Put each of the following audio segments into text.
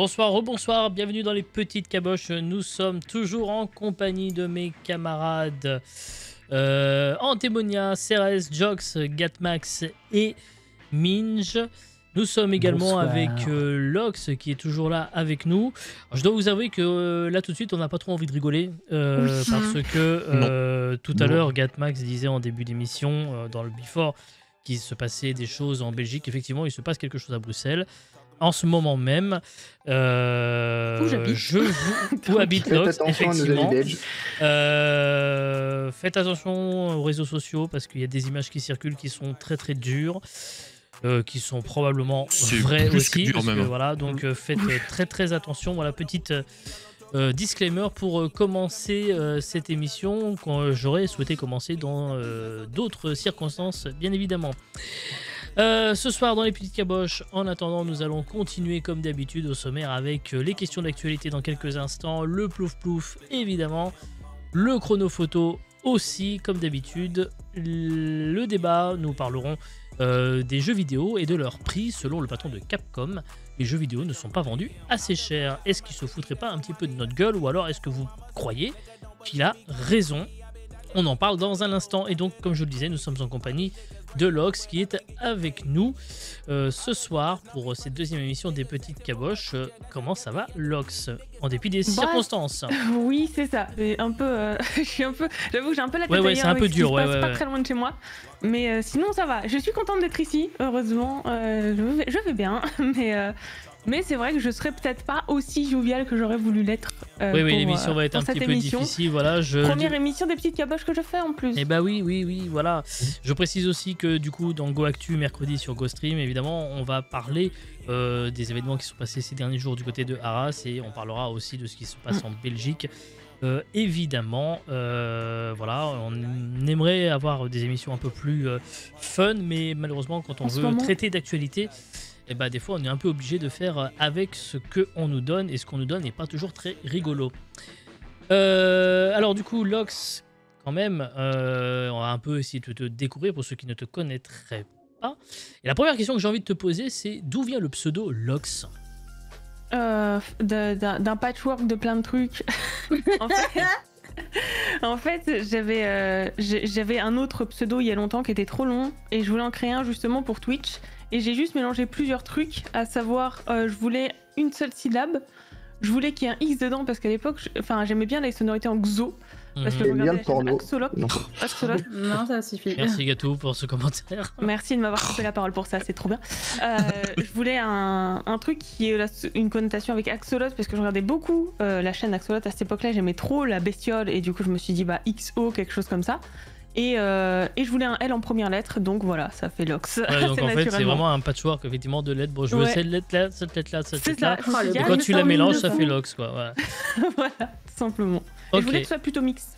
Bonsoir, rebonsoir, bienvenue dans les petites caboches. Nous sommes toujours en compagnie de mes camarades Antémonia, Ceres, Jox, Gatmax et Minge. Nous sommes également avec Lox qui est toujours là avec nous. Alors, je dois vous avouer que là tout de suite on n'a pas trop envie de rigoler parce que tout à l'heure Gatmax disait en début d'émission dans le Before qu'il se passait des choses en Belgique. Effectivement il se passe quelque chose à Bruxelles. En ce moment même, où habite Lox, effectivement. Faites attention aux réseaux sociaux parce qu'il y a des images qui circulent qui sont très très dures, qui sont probablement vraies aussi. Dur, même. Voilà, donc faites très très attention. Voilà, petite disclaimer pour commencer cette émission quand j'aurais souhaité commencer dans d'autres circonstances, bien évidemment. Ce soir dans les petites caboches, en attendant nous allons continuer comme d'habitude au sommaire avec les questions d'actualité dans quelques instants, le plouf plouf évidemment, le chronophoto aussi comme d'habitude, le débat, nous parlerons des jeux vidéo et de leur prix selon le patron de Capcom. Les jeux vidéo ne sont pas vendus assez cher. Est-ce qu'il se foutrait pas un petit peu de notre gueule ou alors est-ce que vous croyez qu'il a raison? On en parle dans un instant et donc comme je le disais nous sommes en compagnie de Lox qui est avec nous ce soir pour cette deuxième émission des petites caboches. Comment ça va Lox en dépit des circonstances? Oui c'est ça, un peu, j'avoue que j'ai un peu la tête ailleurs, c'est un peu dur, pas très loin de chez moi, mais sinon ça va. Je suis contente d'être ici, heureusement, je vais bien, mais c'est vrai que je serais peut-être pas aussi joviale que j'aurais voulu l'être. Oui, l'émission va être un petit peu difficile. Voilà, Première émission des petites caboches que je fais en plus. Et bah oui, voilà. Je précise aussi que du coup, dans Go Actu, mercredi sur Go Stream, évidemment, on va parler des événements qui sont passés ces derniers jours du côté de Arras et on parlera aussi de ce qui se passe en Belgique. Évidemment, voilà, on aimerait avoir des émissions un peu plus fun, mais malheureusement, quand on veut traiter d'actualité, et bah, des fois on est un peu obligé de faire avec ce qu'on nous donne et ce qu'on nous donne n'est pas toujours très rigolo. Alors du coup Lox, quand même, on va un peu essayer de te découvrir pour ceux qui ne te connaîtraient pas. Et la première question que j'ai envie de te poser, c'est d'où vient le pseudo Lox? D'un patchwork de plein de trucs. En fait, j'avais un autre pseudo il y a longtemps qui était trop long et je voulais en créer un justement pour Twitch. Et j'ai juste mélangé plusieurs trucs, à savoir, je voulais une seule syllabe, je voulais qu'il y ait un X dedans parce qu'à l'époque, j'aimais bien les sonorités en XO. Parce que bien le porno. Non, ça suffit. Merci Gato pour ce commentaire. Merci de m'avoir coupé la parole pour ça, c'est trop bien. Je voulais un truc qui ait une connotation avec Axolot parce que je regardais beaucoup la chaîne Axolot à cette époque-là, j'aimais trop la bestiole et du coup je me suis dit bah XO, quelque chose comme ça. Et je voulais un L en première lettre, donc voilà, ça fait Lox. Ouais, donc en fait, c'est vraiment un patchwork effectivement de lettres. Bon, je veux cette lettre-là, cette lettre-là, cette lettre-là. Et quand tu la mélanges, ça fait Lox, quoi. Voilà, voilà tout simplement. Okay. Et je voulais que ce soit plutôt mix.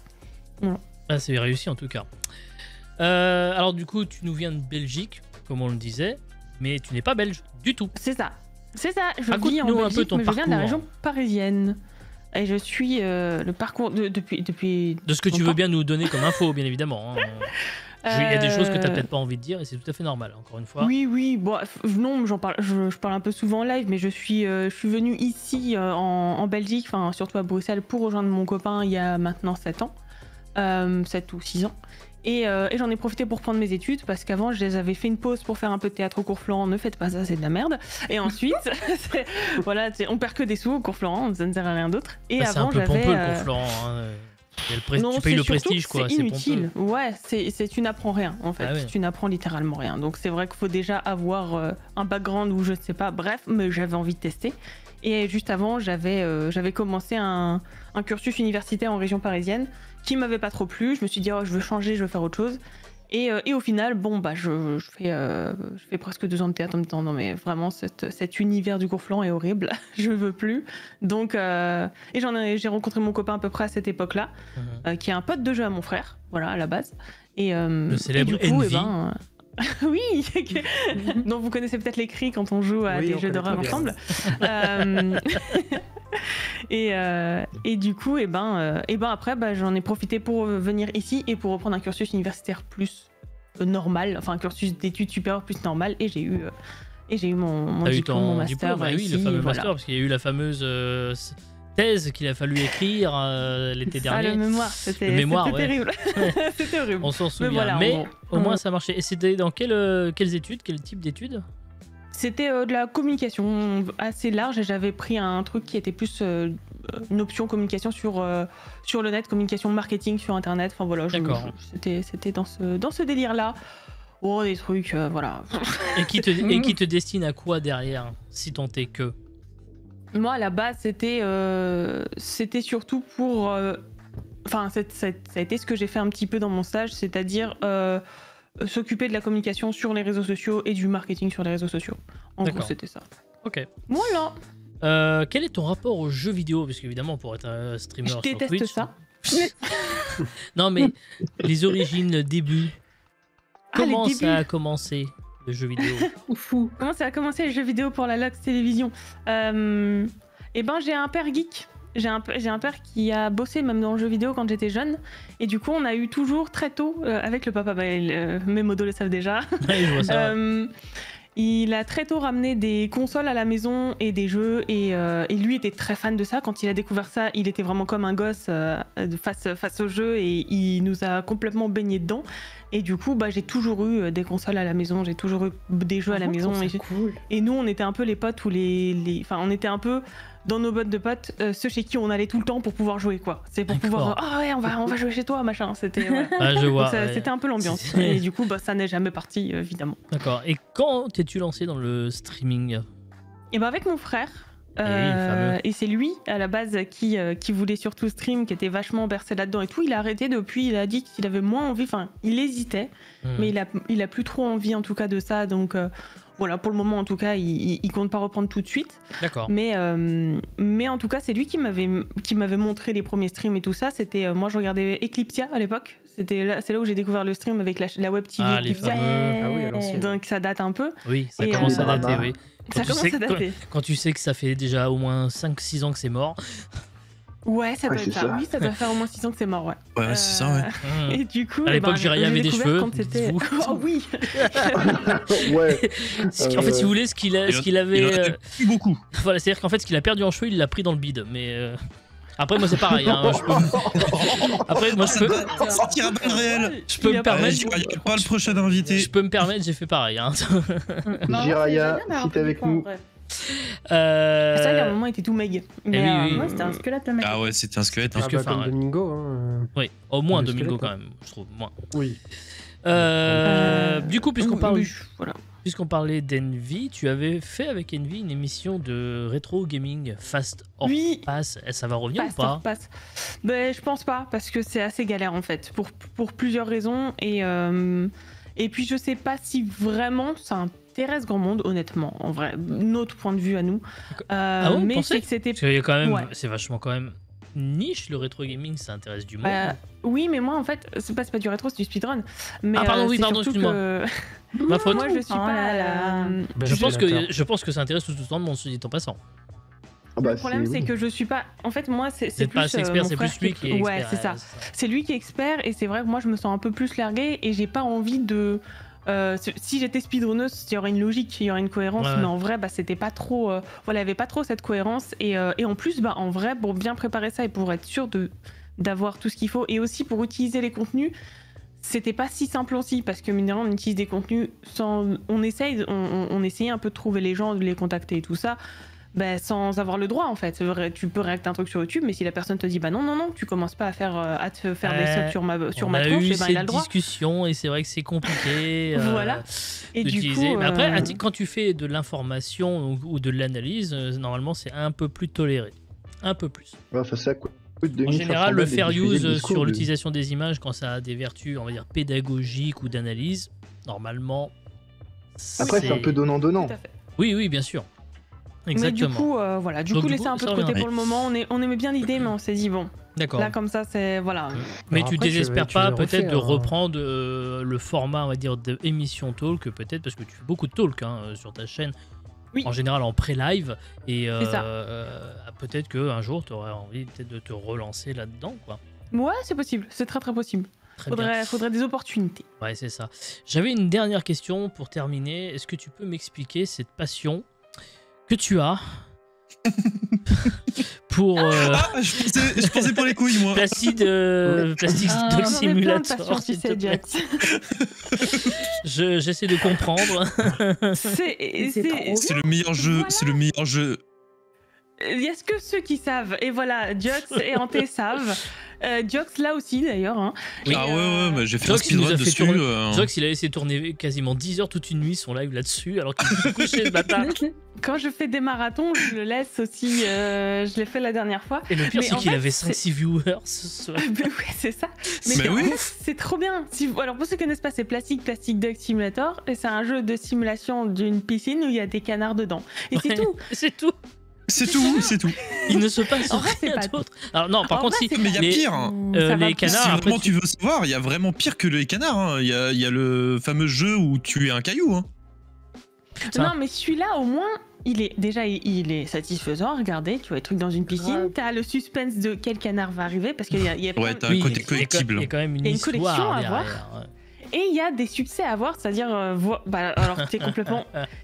Voilà. Ah, c'est réussi en tout cas. Alors, du coup, tu nous viens de Belgique, comme on le disait, mais tu n'es pas belge du tout. C'est ça. C'est ça. Je vis en Belgique, mais je viens de la région parisienne. Et je suis le parcours depuis... De ce que tu veux bien nous donner comme info, bien évidemment. Hein. Il y a des choses que tu n'as peut-être pas envie de dire et c'est tout à fait normal, encore une fois. Oui. Bon, non, je parle un peu souvent en live, mais je suis venue ici en Belgique, surtout à Bruxelles, pour rejoindre mon copain il y a maintenant 7 ans. 7 ou 6 ans. Et j'en ai profité pour prendre mes études parce qu'avant je les avais fait une pause pour faire un peu de théâtre au cours Florent. Ne faites pas ça, c'est de la merde. Et ensuite, voilà, on perd que des sous au cours Florent, ça ne sert à rien d'autre. Et bah, avant, c'est un peu pompeux le cours Florent. Hein. Tu payes le prestige, quoi. C'est inutile. Ouais, tu n'apprends rien en fait. Ah ouais. Tu n'apprends littéralement rien. Donc c'est vrai qu'il faut déjà avoir un background ou je ne sais pas. Bref, mais j'avais envie de tester. Et juste avant, j'avais commencé un cursus universitaire en région parisienne qui m'avait pas trop plu. Je me suis dit, oh, je veux changer, je veux faire autre chose. Et au final, bon, bah, je fais presque 2 ans de théâtre en même temps. Non, mais vraiment, cet univers du cours Florent est horrible. Je veux plus. Donc, et j'ai rencontré mon copain à peu près à cette époque-là, qui est un pote de jeu à mon frère, voilà, à la base. Et, le célèbre et du coup, Envy. Oui, dont vous connaissez peut-être les cris quand on joue à des jeux d'horreur ensemble. Et du coup, après, j'en ai profité pour venir ici et pour reprendre un cursus universitaire plus normal, enfin un cursus d'études supérieures plus normal. Et j'ai eu Et j'ai eu mon diplôme, mon master. Bah oui, le fameux master, parce qu'il y a eu la fameuse thèse qu'il a fallu écrire l'été dernier. Le mémoire, c'était terrible. C'était horrible. On s'en souvient. Mais au moins, ça marchait. Et c'était dans quelles études, quel type d'études? C'était de la communication assez large et j'avais pris un truc qui était plus une option communication sur le net, communication marketing sur internet. Enfin voilà, c'était dans ce délire-là. Oh, des trucs, voilà. Et qui te destine à quoi derrière, si tant est que? Moi, à la base, c'était surtout pour... Enfin, ça a été ce que j'ai fait un petit peu dans mon stage, c'est-à-dire s'occuper de la communication sur les réseaux sociaux et du marketing sur les réseaux sociaux. En gros, c'était ça. Ok. Voilà. Quel est ton rapport aux jeux vidéo? Parce qu'évidemment, pour être un streamer sur Twitch... Je déteste ça. Non, mais les origines, le début. Comment ça a commencé, le jeu vidéo? Comment ça a commencé, les jeux vidéo pour la Lux Télévision? Eh ben, j'ai un père geek. J'ai un père qui a bossé même dans le jeu vidéo quand j'étais jeune. Et du coup, on a eu toujours très tôt, avec le papa, mes modos le savent déjà. Ouais, je vois ça. Il a très tôt ramené des consoles à la maison et des jeux. Et lui était très fan de ça. Quand il a découvert ça, il était vraiment comme un gosse face au jeu. Et il nous a complètement baigné dedans. Et du coup, j'ai toujours eu des consoles à la maison. J'ai toujours eu des jeux à la maison. Cool. Et nous, on était un peu les potes où Enfin, on était un peu... dans nos bottes de potes, ceux chez qui on allait tout le temps pour pouvoir jouver, quoi. C'est pour pouvoir, ouais, on va jouer chez toi, machin. C'était, je vois. C'était un peu l'ambiance. Et du coup, ça n'est jamais parti, évidemment. D'accord. Et quand t'es-tu lancé dans le streaming? Et avec mon frère. Et c'est lui, à la base, qui voulait surtout stream, qui était vachement bercé là-dedans et tout. Il a arrêté depuis, il a dit qu'il avait moins envie, enfin, il hésitait, mais il a plus trop envie, en tout cas, de ça, donc... Voilà, pour le moment, en tout cas, il compte pas reprendre tout de suite. D'accord. Mais en tout cas, c'est lui qui m'avait montré les premiers streams et tout ça. C'était moi, je regardais Eclipsia à l'époque. C'est là où j'ai découvert le stream avec la web TV. Ah, les fameux. Ah oui, à l'ancienne. Donc ça date un peu. Oui, ça commence à dater, oui. Ça commence à dater. Quand tu sais que ça fait déjà au moins 5-6 ans que c'est mort. Ouais, ça doit être ça. Oui, ça doit faire au moins 6 ans que c'est mort, ouais. Ouais, c'est ça, ouais. Et du coup, à l'époque, Jiraya avait des cheveux. Oh oui. Ouais. En fait, si vous voulez, ce qu'il avait. Il en a plus beaucoup. Voilà, c'est-à-dire qu'en fait, ce qu'il a perdu en cheveux, il l'a pris dans le bide. Mais après, moi, c'est pareil. Hein. Après, moi, je peux. Sortir à balle réelle. Je peux me permettre. Pas le prochain invité. Je peux me permettre, j'ai fait pareil. Hein. Jiraya, si t'es avec nous. C'est vrai qu'à un moment, il était tout meg. Mais Ouais, c'était un squelette, le mec. Ah ouais, c'était un squelette. Plus que comme ouais. Domingo. Hein. Oui, au moins Le Domingo squelette, quand même, je trouve. Moins. Oui. Du coup, voilà. Puisqu'on parlait d'Envy, tu avais fait avec Envy une émission de rétro gaming Fast or Pass. Ça va revenir Fast ou pas? or Pass. Je pense pas, parce que c'est assez galère en fait, pour plusieurs raisons. Et puis je sais pas si vraiment ça intéresse grand monde, honnêtement, en vrai, notre point de vue à nous. Mais je sais que c'était... Parce qu'il y a quand même, c'est vachement quand même niche le rétro gaming, ça intéresse du monde. Oui, mais moi en fait, c'est pas du rétro, c'est du speedrun. Mais, pardon, excuse-moi. Ma faute. Moi je suis pas je pense que ça intéresse tout le monde, se dit en passant. Le problème, c'est que je suis pas. En fait, moi, c'est plus. Pas assez expert, c'est plus lui qui est expert. Ouais, c'est ça. C'est lui qui est expert, et c'est vrai que moi, je me sens un peu plus larguée, et j'ai pas envie de. Si j'étais speedrunneuse, il y aurait une logique, il y aurait une cohérence, mais en vrai, c'était pas trop. Voilà, il y avait pas trop cette cohérence, et en plus, en vrai, pour bien préparer ça et pour être sûr d'avoir tout ce qu'il faut, et aussi pour utiliser les contenus. C'était pas si simple aussi, parce que mine de rien, on utilise des contenus sans. On essayait un peu de trouver les gens, de les contacter et tout ça. Sans avoir le droit en fait. C'est vrai, tu peux réacter un truc sur YouTube, mais si la personne te dit non, tu commences pas à te faire des subs sur ma tronche, il a le droit. Discussion et c'est vrai que c'est compliqué. Voilà. Et du coup, mais après, quand tu fais de l'information ou de l'analyse, normalement c'est un peu plus toléré, un peu plus. Ouais, ça coûte en général, le fair use sur l'utilisation des images, quand ça a des vertus, on va dire pédagogiques ou d'analyse, normalement. Après, c'est un peu donnant-donnant. Oui, bien sûr. Exactement. Mais du coup, voilà, laisser un peu de côté pour le moment. On aimait bien l'idée, mais on s'est dit d'accord. Là comme ça, c'est voilà. Mais après, tu désespères pas peut-être de reprendre le format, on va dire, d'émission talk, peut-être parce que tu fais beaucoup de talk sur ta chaîne. Oui. En général en pré-live et peut-être qu'un jour tu aurais envie peut-être de te relancer là-dedans, quoi. Ouais, c'est possible, c'est très très possible. Très bien. Faudrait des opportunités. Ouais, c'est ça. J'avais une dernière question pour terminer. Est-ce que tu peux m'expliquer cette passion que tu as pour je pensais pour les couilles, moi. Plastic Dog Simulator, s'il te plaît. J'essaie de comprendre. C'est le meilleur jeu. Voilà. C'est le meilleur jeu. Il y a que ceux qui savent. Et voilà, Jox et Ante savent. Jox là aussi d'ailleurs. Hein. Oui. Ah ouais, bah, j'ai fait un Jox, il nous speedrun a fait dessus. tourner. Jox, il a laissé tourner quasiment 10 heures toute une nuit son live là-dessus, alors qu'il s'est couché ce matin. Quand je fais des marathons, je le laisse aussi. Je l'ai fait la dernière fois. Et le pire, Mais c'est en qu'il fait, avait c'est- 5-6 viewers ce soir. Ouais, c'est ça. Mais en oui. fait, c'est trop bien. Alors pour ceux qui connaissent pas, c'est Plastic Dog Simulator et c'est un jeu de simulation d'une piscine où il y a des canards dedans. Et c'est Ouais, tout. C'est tout. C'est tout, c'est tout. Il ne se passe En vrai, c'est rien pas- d'autre. Alors non, par En contre, vrai, si c'est Mais il y a les, pire. Ça va les plus. canards, Si après, vraiment tu veux savoir, il y a vraiment pire que les canards. Hein. Il y a le fameux jeu où tu es un caillou. Hein. Putain. Non, mais celui-là, au moins, il est satisfaisant. Regardez, tu vois les trucs dans une piscine. Grave. T'as le suspense de quel canard va arriver parce qu'il y a Ouais, t'as Oui, un côté il y a collectible. quand même une Il y a une histoire collection à derrière. et il y a des succès à voir, c'est-à-dire, alors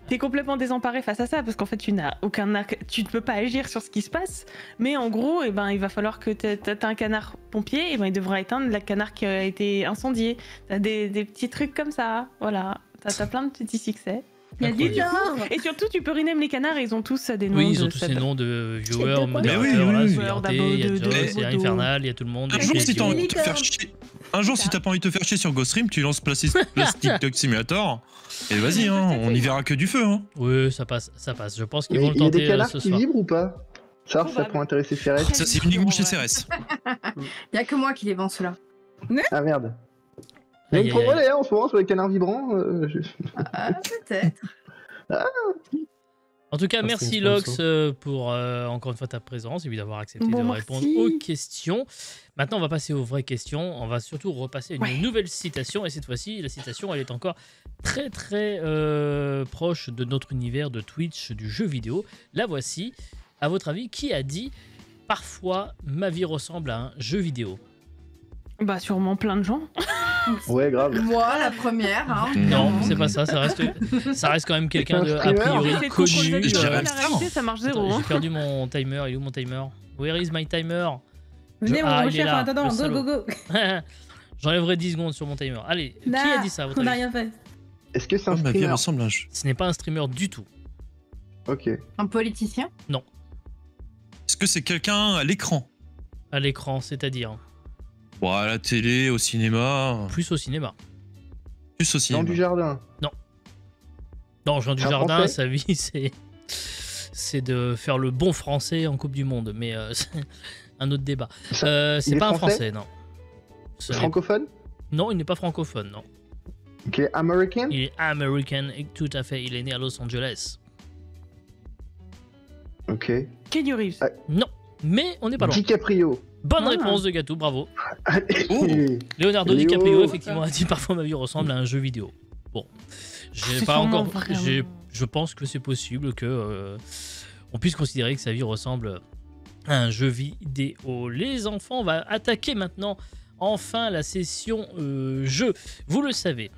t'es complètement désemparé face à ça parce qu'en fait tu n'as aucun tu ne peux pas agir sur ce qui se passe. Mais en gros, il va falloir que t'as un canard pompier, il devra éteindre le canard qui a été incendié. T'as des petits trucs comme ça, voilà. T'as plein de petits succès. Il y a du genre. Et surtout, tu peux rename les canards et ils ont tous des noms. Oui, ils ont de tous sub. ces noms de C'est viewers, de quoi modérateurs, Mais oui, là, oui, celui oui. d'Ante, il y a De Joss, il y a Bodo. Infernal, il y a tout le monde. Un il y a jour, si Clédio. t'as envie de te faire chier. Un jour, si t'as pas envie de te faire chier sur Ghost Stream, tu lances Plastic Dog Simulator. Et vas-y, hein, on y verra que du feu. Hein. Oui, ça passe, ça passe. Je pense qu'ils Il vont le y a des tenter canards ce qui soir. vibrent ou pas? Ça pourrait intéresser CRS. Ça, c'est uniquement chez CRS. Il y a que moi qui les vends ceux-là. Ah merde. Il y a Aïe, une aïe, aïe. pro-relais en ce moment sur les canards vibrants. Ah, peut-être. En tout cas, Ah, merci c'est une Lox sponsor. pour encore une fois ta présence et puis d'avoir accepté Bon, de merci. répondre aux questions. Maintenant, on va passer aux vraies questions. On va surtout repasser à une nouvelle citation et cette fois-ci, la citation, elle est encore très très proche de notre univers de Twitch, du jeu vidéo. La voici. À votre avis, qui a dit « Parfois, ma vie ressemble à un jeu vidéo » Bah, sûrement plein de gens. Ouais, grave. Moi, la première. Hein, Non, évidemment. c'est pas ça. Ça reste quand même quelqu'un de a streamer. priori C'est trop connu. connu. je dirais La Hamster. réalité, ça marche zéro. Attends, hein. j'ai perdu mon timer. Il est où mon timer? Where is my timer? Venez, Ah, on il est recherche là, en attendant. le Go, salaud. go, go. J'enlèverai 10 secondes sur mon timer. Allez, qui a dit ça à votre On n'a avis? rien fait. Est-ce que c'est Oh, un ma vie streamer? ressemble à un jeu. Ce n'est pas un streamer du tout. Ok. Un politicien. Est-ce que c'est quelqu'un à l'écran? À l'écran, c'est-à-dire Bon, à la télé, au cinéma. plus au cinéma. Plus au Dans cinéma. du jardin. Non, Jean Un Dujardin, Français sa vie, c'est de faire le bon français en Coupe du Monde, mais c'est un autre débat. Il C'est est pas un français français, non. Ce n'est- Francophone? Non, il n'est pas francophone, non. Ok, American? Il est américain, et tout à fait. Il est né à Los Angeles. Ok. Keanu Reeves. Non, mais on n'est pas loin. DiCaprio. Bonne Ah. réponse de Gatou, bravo. Oh. Leonardo Léo. DiCaprio, effectivement, a dit parfois ma vie ressemble à un jeu vidéo. Bon, j'ai C'est pas sûrement encore. vraiment- Je pense que c'est possible que on puisse considérer que sa vie ressemble à un jeu vidéo. Les enfants, on va attaquer maintenant enfin la session jeu. Vous le savez.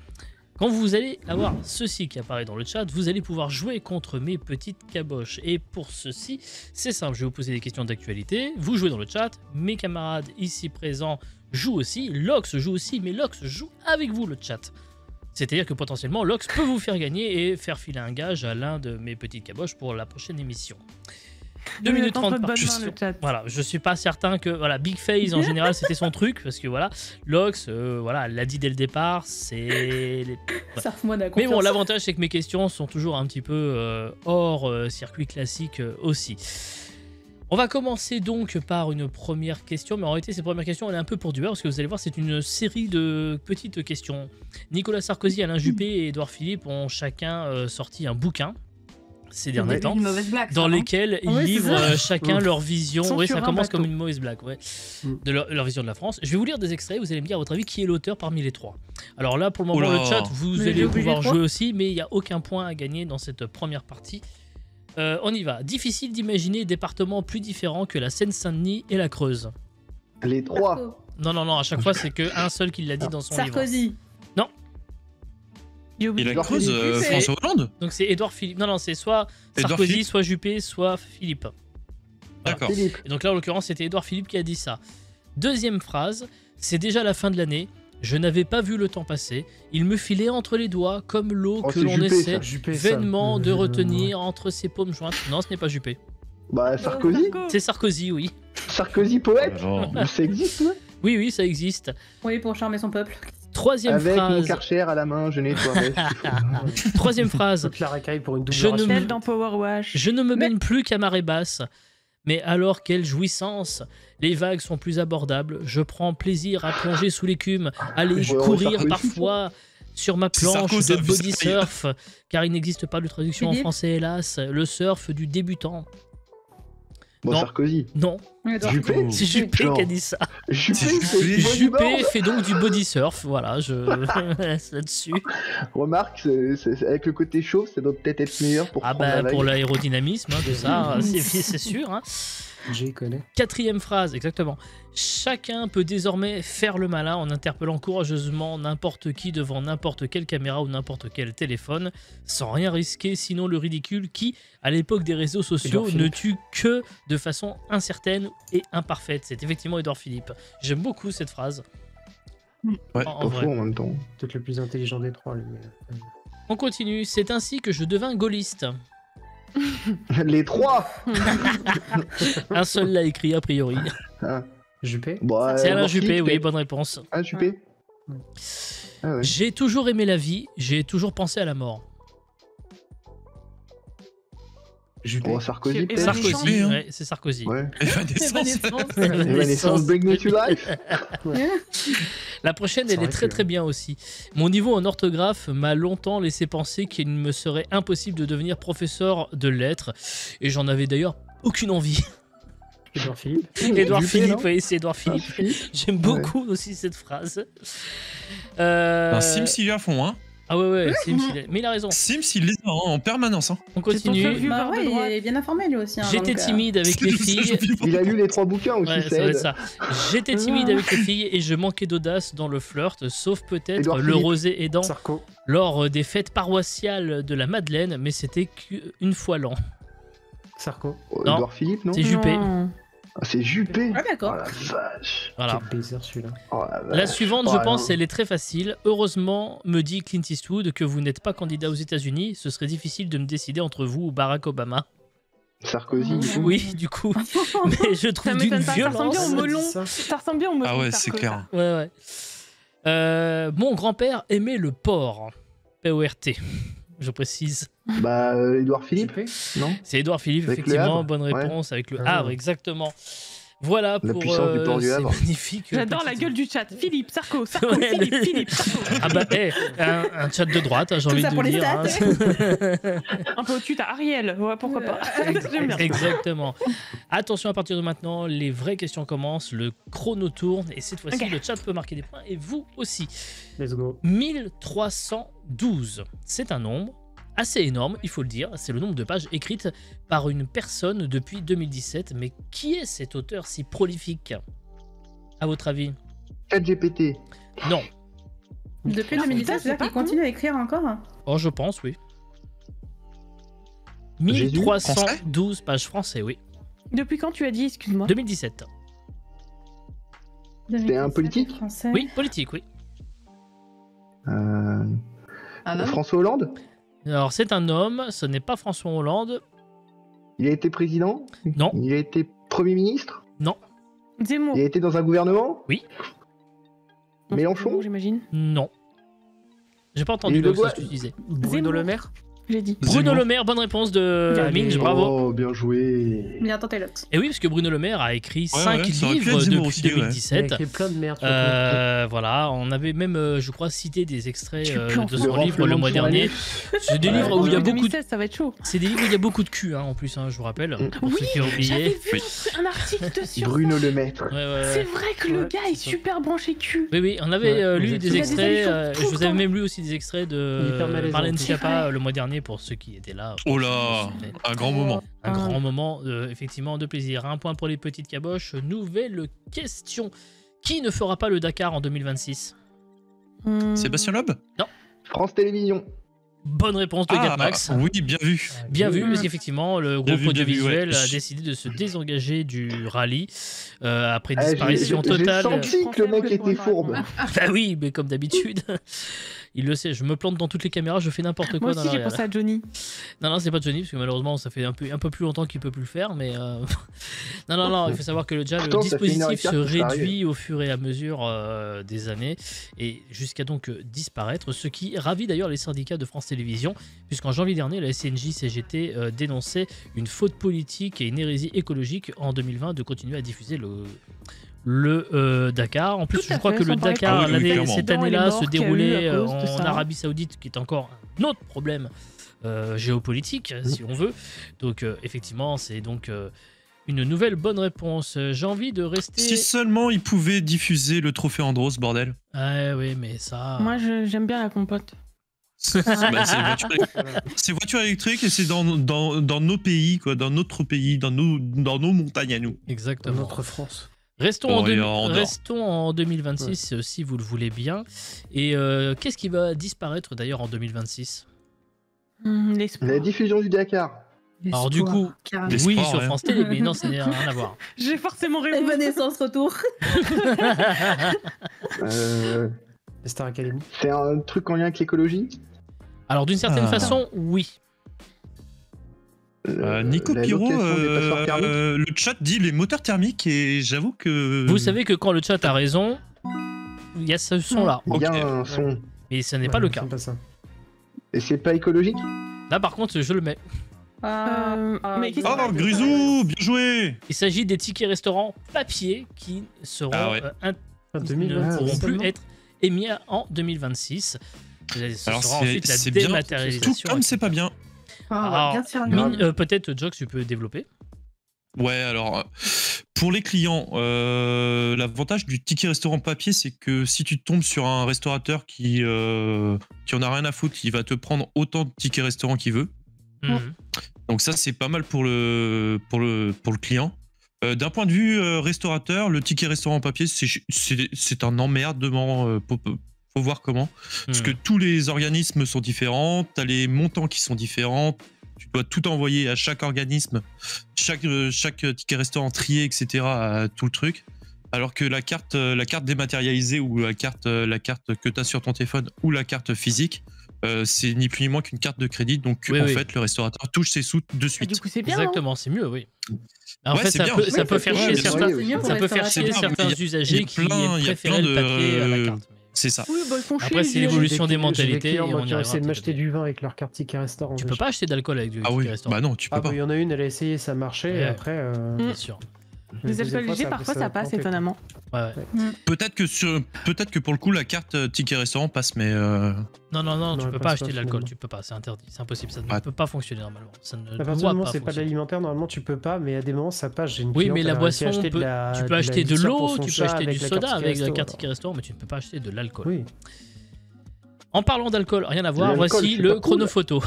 Quand vous allez avoir ceci qui apparaît dans le chat, vous allez pouvoir jouer contre mes petites caboches. Et pour ceci, c'est simple, je vais vous poser des questions d'actualité. Vous jouez dans le chat, mes camarades ici présents jouent aussi, Lox joue aussi, mais Lox joue avec vous le chat. C'est-à-dire que potentiellement, Lox peut vous faire gagner et faire filer un gage à l'un de mes petites caboches pour la prochaine émission. 2 minutes 30 par bonne main, question. le chat. Voilà, je suis pas certain que voilà, Big Face en général c'était son truc parce que voilà, Lox voilà, elle l'a dit dès le départ, c'est Sarf-moi de la mais confiance. bon, l'avantage c'est que mes questions sont toujours un petit peu hors circuit classique aussi. On va commencer donc par une première question, mais en réalité cette première question elle est un peu pour du beurre parce que vous allez voir c'est une série de petites questions. Nicolas Sarkozy, Alain Juppé et Édouard Philippe ont chacun sorti un bouquin ces derniers temps, Une mauvaise blague. dans ça, non lesquels ils Ouais, c'est livrent ça. chacun leur vision. Sont Oui, sur ça un commence bateau. comme une mauvaise blague, ouais. De leur vision de la France. Je vais vous lire des extraits, vous allez me dire à votre avis qui est l'auteur parmi les trois. Alors là, pour le moment, Oh là. le chat, vous Mais allez j'ai oublié pouvoir trois. jouer aussi, mais il n'y a aucun point à gagner dans cette première partie. On y va. Difficile d'imaginer départements plus différents que la Seine-Saint-Denis et la Creuse. Les trois. Non, à chaque fois, c'est qu'un seul qui l'a dit dans son livre. Sarkozy. Et la Edouard cause, Philippe. François Hollande. Donc c'est Édouard Philippe. Non, c'est soit Édouard Sarkozy, Philippe. soit Juppé, soit Philippe. D'accord. Philippe. Et donc là, en l'occurrence, c'était Édouard Philippe qui a dit ça. Deuxième phrase, c'est déjà la fin de l'année. Je n'avais pas vu le temps passer. Il me filait entre les doigts comme l'eau Oh, que c'est l'on Juppé, essaie ça. Juppé, ça. vainement de retenir entre ses paumes jointes. Non, ce n'est pas Juppé. Bah, Sarkozy. C'est Sarkozy, oui. Sarkozy poète. Alors, Ça existe, ouais. Oui, ça existe. Oui, pour charmer son peuple. Troisième Avec mon phrase. Karcher à la main, je nettoierai. Troisième phrase. Toute la racaille pour une double Je ne ration. me- Celle dans Power Wash. Je ne me baigne plus qu'à marée basse. Mais alors, quelle jouissance! Les vagues sont plus abordables. Je prends plaisir à plonger sous l'écume, aller Ouais, courir Sarkozy, parfois sur ma C'est planche Sarko, ça, de vu body ça. surf, car il n'existe pas de traduction en Philippe français, hélas. Le surf du débutant. Bon, Non. Sarkozy. Non, Juppé. c'est Juppé Non. qui a dit ça. Juppé, C'est Juppé. c'est du Juppé bodyboard. fait donc du body surf. Voilà, je laisse là-dessus. Remarque, avec le côté chaud, ça doit peut-être être meilleur pour Ah prendre la bah vague. pour l'aérodynamisme, tout ça, c'est sûr. Hein. J'ai connais. Quatrième phrase, exactement. Chacun peut désormais faire le malin en interpellant courageusement n'importe qui devant n'importe quelle caméra ou n'importe quel téléphone, sans rien risquer, sinon le ridicule qui, à l'époque des réseaux sociaux, Édouard ne Philippe. tue que de façon incertaine et imparfaite. C'est effectivement Édouard Philippe. J'aime beaucoup cette phrase. Ouais, en Pas vrai. faux en même temps. Peut-être le plus intelligent des trois, lui. On continue. C'est ainsi que je devins gaulliste. Les trois. Un seul l'a écrit a priori. Ah. Juppé. Bon, C'est Alain Edouard Juppé, Philippe, oui, peut-être. bonne réponse. Ah, Juppé. Ah ouais. J'ai toujours aimé la vie, j'ai toujours pensé à la mort. Juppé. Bon, Sarkozy, Et peut-être. Sarkozy. Sarkozy, hein. ouais, c'est Sarkozy. Ouais. Evanescence. Evanescence, Bring Me to Life. La prochaine, C'est elle est vrai très que- très bien aussi. Mon niveau en orthographe m'a longtemps laissé penser qu'il me serait impossible de devenir professeur de lettres, et j'en avais d'ailleurs aucune envie. Édouard Philippe. Édouard Juppé, Philippe, non oui, c'est Édouard Ah, Philippe. Philippe. J'aime beaucoup aussi cette phrase. Un Sims, il est à fond, hein. Ah ouais, mais il a raison. Sims, il les a en permanence, hein. On ton continue. seul Bah de ouais, droite. il est bien informé lui aussi. hein, J'étais donc, timide avec les filles. Il a lu les trois bouquins aussi, Ouais, ça doit ça être aide. ça. J'étais timide avec les filles et je manquais d'audace dans le flirt, sauf peut-être Édouard le Philippe. rosé aidant Sarko. lors des fêtes paroissiales de la Madeleine, mais c'était qu'une fois l'an. Sarko. Oh, Non. Edouard Philippe, non C'est Juppé. Non. Ah, c'est Juppé. Ah Oh d'accord. la vache. Voilà. Quel baiser celui-là. Oh, la vache. La suivante, Oh, je pense, non. elle est très facile. Heureusement, me dit Clint Eastwood que vous n'êtes pas candidat aux États-Unis. Ce serait difficile de me décider entre vous ou Barack Obama. Sarkozy. Oui, du coup. Mais je Ça trouve d'une m'étonne pas, ça ressemble violence. bien au melon. Ça. Ça ressemble bien au melon. Ah ouais, Sarko, c'est clair. Ouais. Mon grand-père aimait le porc. P-O-R-T. Je précise. Bah, Edouard Philippe, Juppé. non C'est Édouard Philippe, Avec le effectivement. Havre, Bonne ouais. réponse avec le Ah. Havre, exactement. Voilà La pour puissance du port du ces Havre. magnifiques. J'adore la petites- gueule du chat. Philippe, Sarko, Ouais, Philippe, Sarko. Ah bah, un chat de droite, hein, j'ai Tout envie ça de pour les dire. stats. Un peu au-dessus, t'as Ariel. Ouais, pourquoi pas. J'aime bien. Exactement. Attention, à partir de maintenant, les vraies questions commencent, le chrono tourne et cette fois-ci, Ok. le chat peut marquer des points et vous aussi. Let's go. 1312, c'est un nombre assez énorme, il faut le dire. C'est le nombre de pages écrites par une personne depuis 2017. Mais qui est cet auteur si prolifique, à votre avis? 4GPT. Non. Depuis Ah, 2017, c'est c'est-à-dire pas qu'il continue à écrire encore. Oh, je pense, oui. Jésus, 1312 pages français, oui. Depuis quand tu as dit, excuse-moi 2017. C'est un politique Français. Oui, politique, oui. Ah non. François Hollande. Alors, c'est un homme, ce n'est pas François Hollande. Il a été président. Non. Il a été Premier ministre. Zemmour. Il a été dans un gouvernement. Oui. Mélenchon. J'imagine. Non. J'ai pas entendu Et le Le que Goy- tu disais. Bruno Zemmour. Le Maire. J'ai dit. Bruno Zemmour. Le Maire, bonne réponse de Allez. Minge, bravo. Oh, bien joué. Bien tenté l'autre. Et oui, parce que Bruno Le Maire a écrit Ouais, 5 ouais, ça aurait pu livres être Zemmour depuis aussi, ouais. Il a 2017. écrit plein de merde. surtout. Voilà, on avait même, je crois, cité des extraits Tu peux en de faire son un livre le renflement mois de dernier. C'est des Ouais. livres où il y a beaucoup de... 2016, ça va être chaud. C'est des livres où il y a beaucoup de cul, hein, en plus, hein, je vous rappelle. Pour Oui, ceux qui ont J'avais oublié. vu Oui. un article dessus. Bruno Le Maître. Ouais, ouais, C'est ouais. vrai que le Ouais, gars est c'est ça. super branché cul. Oui, on avait Ouais, lu exactement. des Il y a des extraits. émissions tout Je le vous avais temps. même lu aussi des extraits Il est hyper de malaisant, Marlène en plus. Schiappa le mois dernier pour ceux qui étaient là. Oh là, un grand moment. Un Ah. grand moment, effectivement, de plaisir. Un point pour les petites caboches. Nouvelle question. Qui ne fera pas le Dakar en 2026? Sébastien Loeb? France Télévisions. Bonne réponse de Gatmax. Oui, bien vu. Bien vu, parce qu'effectivement, le Bien groupe vu, audiovisuel ouais. a décidé de se désengager du rallye après disparition totale. J'ai senti que le mec était fourbe. Bah oui, mais comme d'habitude. Il le sait, je me plante dans toutes les caméras, je fais n'importe quoi Moi dans aussi, la j'ai réal. pensé à Johnny. Non, c'est pas Johnny, parce que malheureusement, ça fait un peu plus longtemps qu'il peut plus le faire, mais... Non, il faut savoir que déjà, Pourtant, le ça fait une heure et dispositif quart se que ça réduit arrive. au fur et à mesure des années, et jusqu'à donc disparaître, ce qui ravit d'ailleurs les syndicats de France Télévisions, puisqu'en janvier dernier, la SNJ-CGT dénonçait une faute politique et une hérésie écologique en 2020 de continuer à diffuser le Dakar. En plus, Tout à je crois fait, que le sans parler Dakar, de- Oui, cette clairement. année-là, Les se morts qu'il y a eu déroulait à cause de en ça. Arabie Saoudite, qui est encore un autre problème géopolitique, si on veut. Donc, effectivement, c'est donc une nouvelle bonne réponse. J'ai envie de rester... Si seulement ils pouvaient diffuser le trophée Andros, bordel. Ah oui, mais ça... Moi, j'aime bien la compote. Bah, c'est voiture électrique et c'est dans nos pays, quoi, dans notre pays, dans nos montagnes à nous. Dans Exactement. notre France. Restons, Bon, en, et en dehors. restons en 2026 si vous le voulez bien. Et qu'est-ce qui va disparaître d'ailleurs en 2026? L'espoir. La diffusion du Dakar. Alors du coup, Carrément. Des oui, sports, sur ouais. France Télé, mais non, ça n'a rien à voir. J'ai forcément raison. Evanescence retour. Les Star Academy. C'est un truc en lien avec l'écologie. Alors d'une certaine Ah. façon, oui. Nico La Pirot, location des passoires thermiques. le chat dit les moteurs thermiques et j'avoue que... Vous savez que quand le chat a raison, il y a ce son-là. Il y a Ok. un son. Mais ce n'est pas le cas. C'est pas ça. Et c'est pas écologique? Là par contre, je le mets. Mais qu'est-ce Oh, Grisou, bien joué. Il s'agit des tickets restaurants papier qui seront Ah ouais. Ah, ne 2026, pourront plus seulement. être émis en 2026. Ce Alors sera ensuite la c'est bien, dématérialisation. tout comme c'est pas bien. On va Alors, bien se faire peut-être Jox, tu peux développer. Ouais, alors pour les clients, l'avantage du ticket restaurant papier, c'est que si tu tombes sur un restaurateur qui en a rien à foutre, il va te prendre autant de tickets restaurant qu'il veut. Mhm. Donc ça, c'est pas mal pour le client. D'un point de vue restaurateur, le ticket restaurant papier, c'est un emmerdement. Faut voir comment. Parce que tous les organismes sont différents, tu as les montants qui sont différents, tu dois tout envoyer à chaque organisme, chaque ticket restaurant trié, etc. à tout le truc. Alors que la carte dématérialisée ou la carte que tu as sur ton téléphone ou la carte physique, c'est ni plus ni moins qu'une carte de crédit. Donc Oui, en oui. fait, le restaurateur touche ses sous de Du suite. coup, c'est bien. Exactement, c'est mieux, oui. En Ouais, fait, c'est ça bien. peut, Oui, ça peut faire ouais, chier bien sûr. certains, C'est mieux pour ça peut faire restauration. chier C'est bien, certains mais il y a usagers qui plein préféraient de- le papier à la carte. C'est ça. Oui, bah, ils font chier. Après, c'est j'imagine. l'évolution des J'ai mentalités. clients, Et moi, on y qui ont arrivera essayé de petit à m'acheter petit. du vin avec leur carte ticket restaurant. Tu peux pas acheter d'alcool avec du Ah oui, ticket restaurant. bah non, tu peux Ah, pas. bah, il y en a une, elle a essayé, ça marchait, Ouais. et après. Bien sûr. Les deuxième alcools fois, légers, ça a parfois, ça passe, planté. étonnamment. Ouais, ouais. Peut-être que pour le coup, la carte ticket restaurant passe, mais Non, Non, tu elle peux passe pas pas, acheter de l'alcool, finalement. tu peux pas, c'est interdit, c'est impossible, ça ne Ouais. peut pas fonctionner normalement. Ça ne À partir du doit moment pas où c'est pas de fonctionner. l'alimentaire, normalement tu peux pas, mais à des moments ça passe. J'ai une Oui, cliente, mais la elle a réussi à boisson, acheter de tu peux acheter de litière pour l'eau, son tu peux chat acheter du avec la soda carte avec la resto, carte alors. ticket restaurant, mais tu ne peux pas acheter de l'alcool. Oui. En parlant d'alcool, rien à voir, L'alcool, voici c'est le pas cool. chronophoto.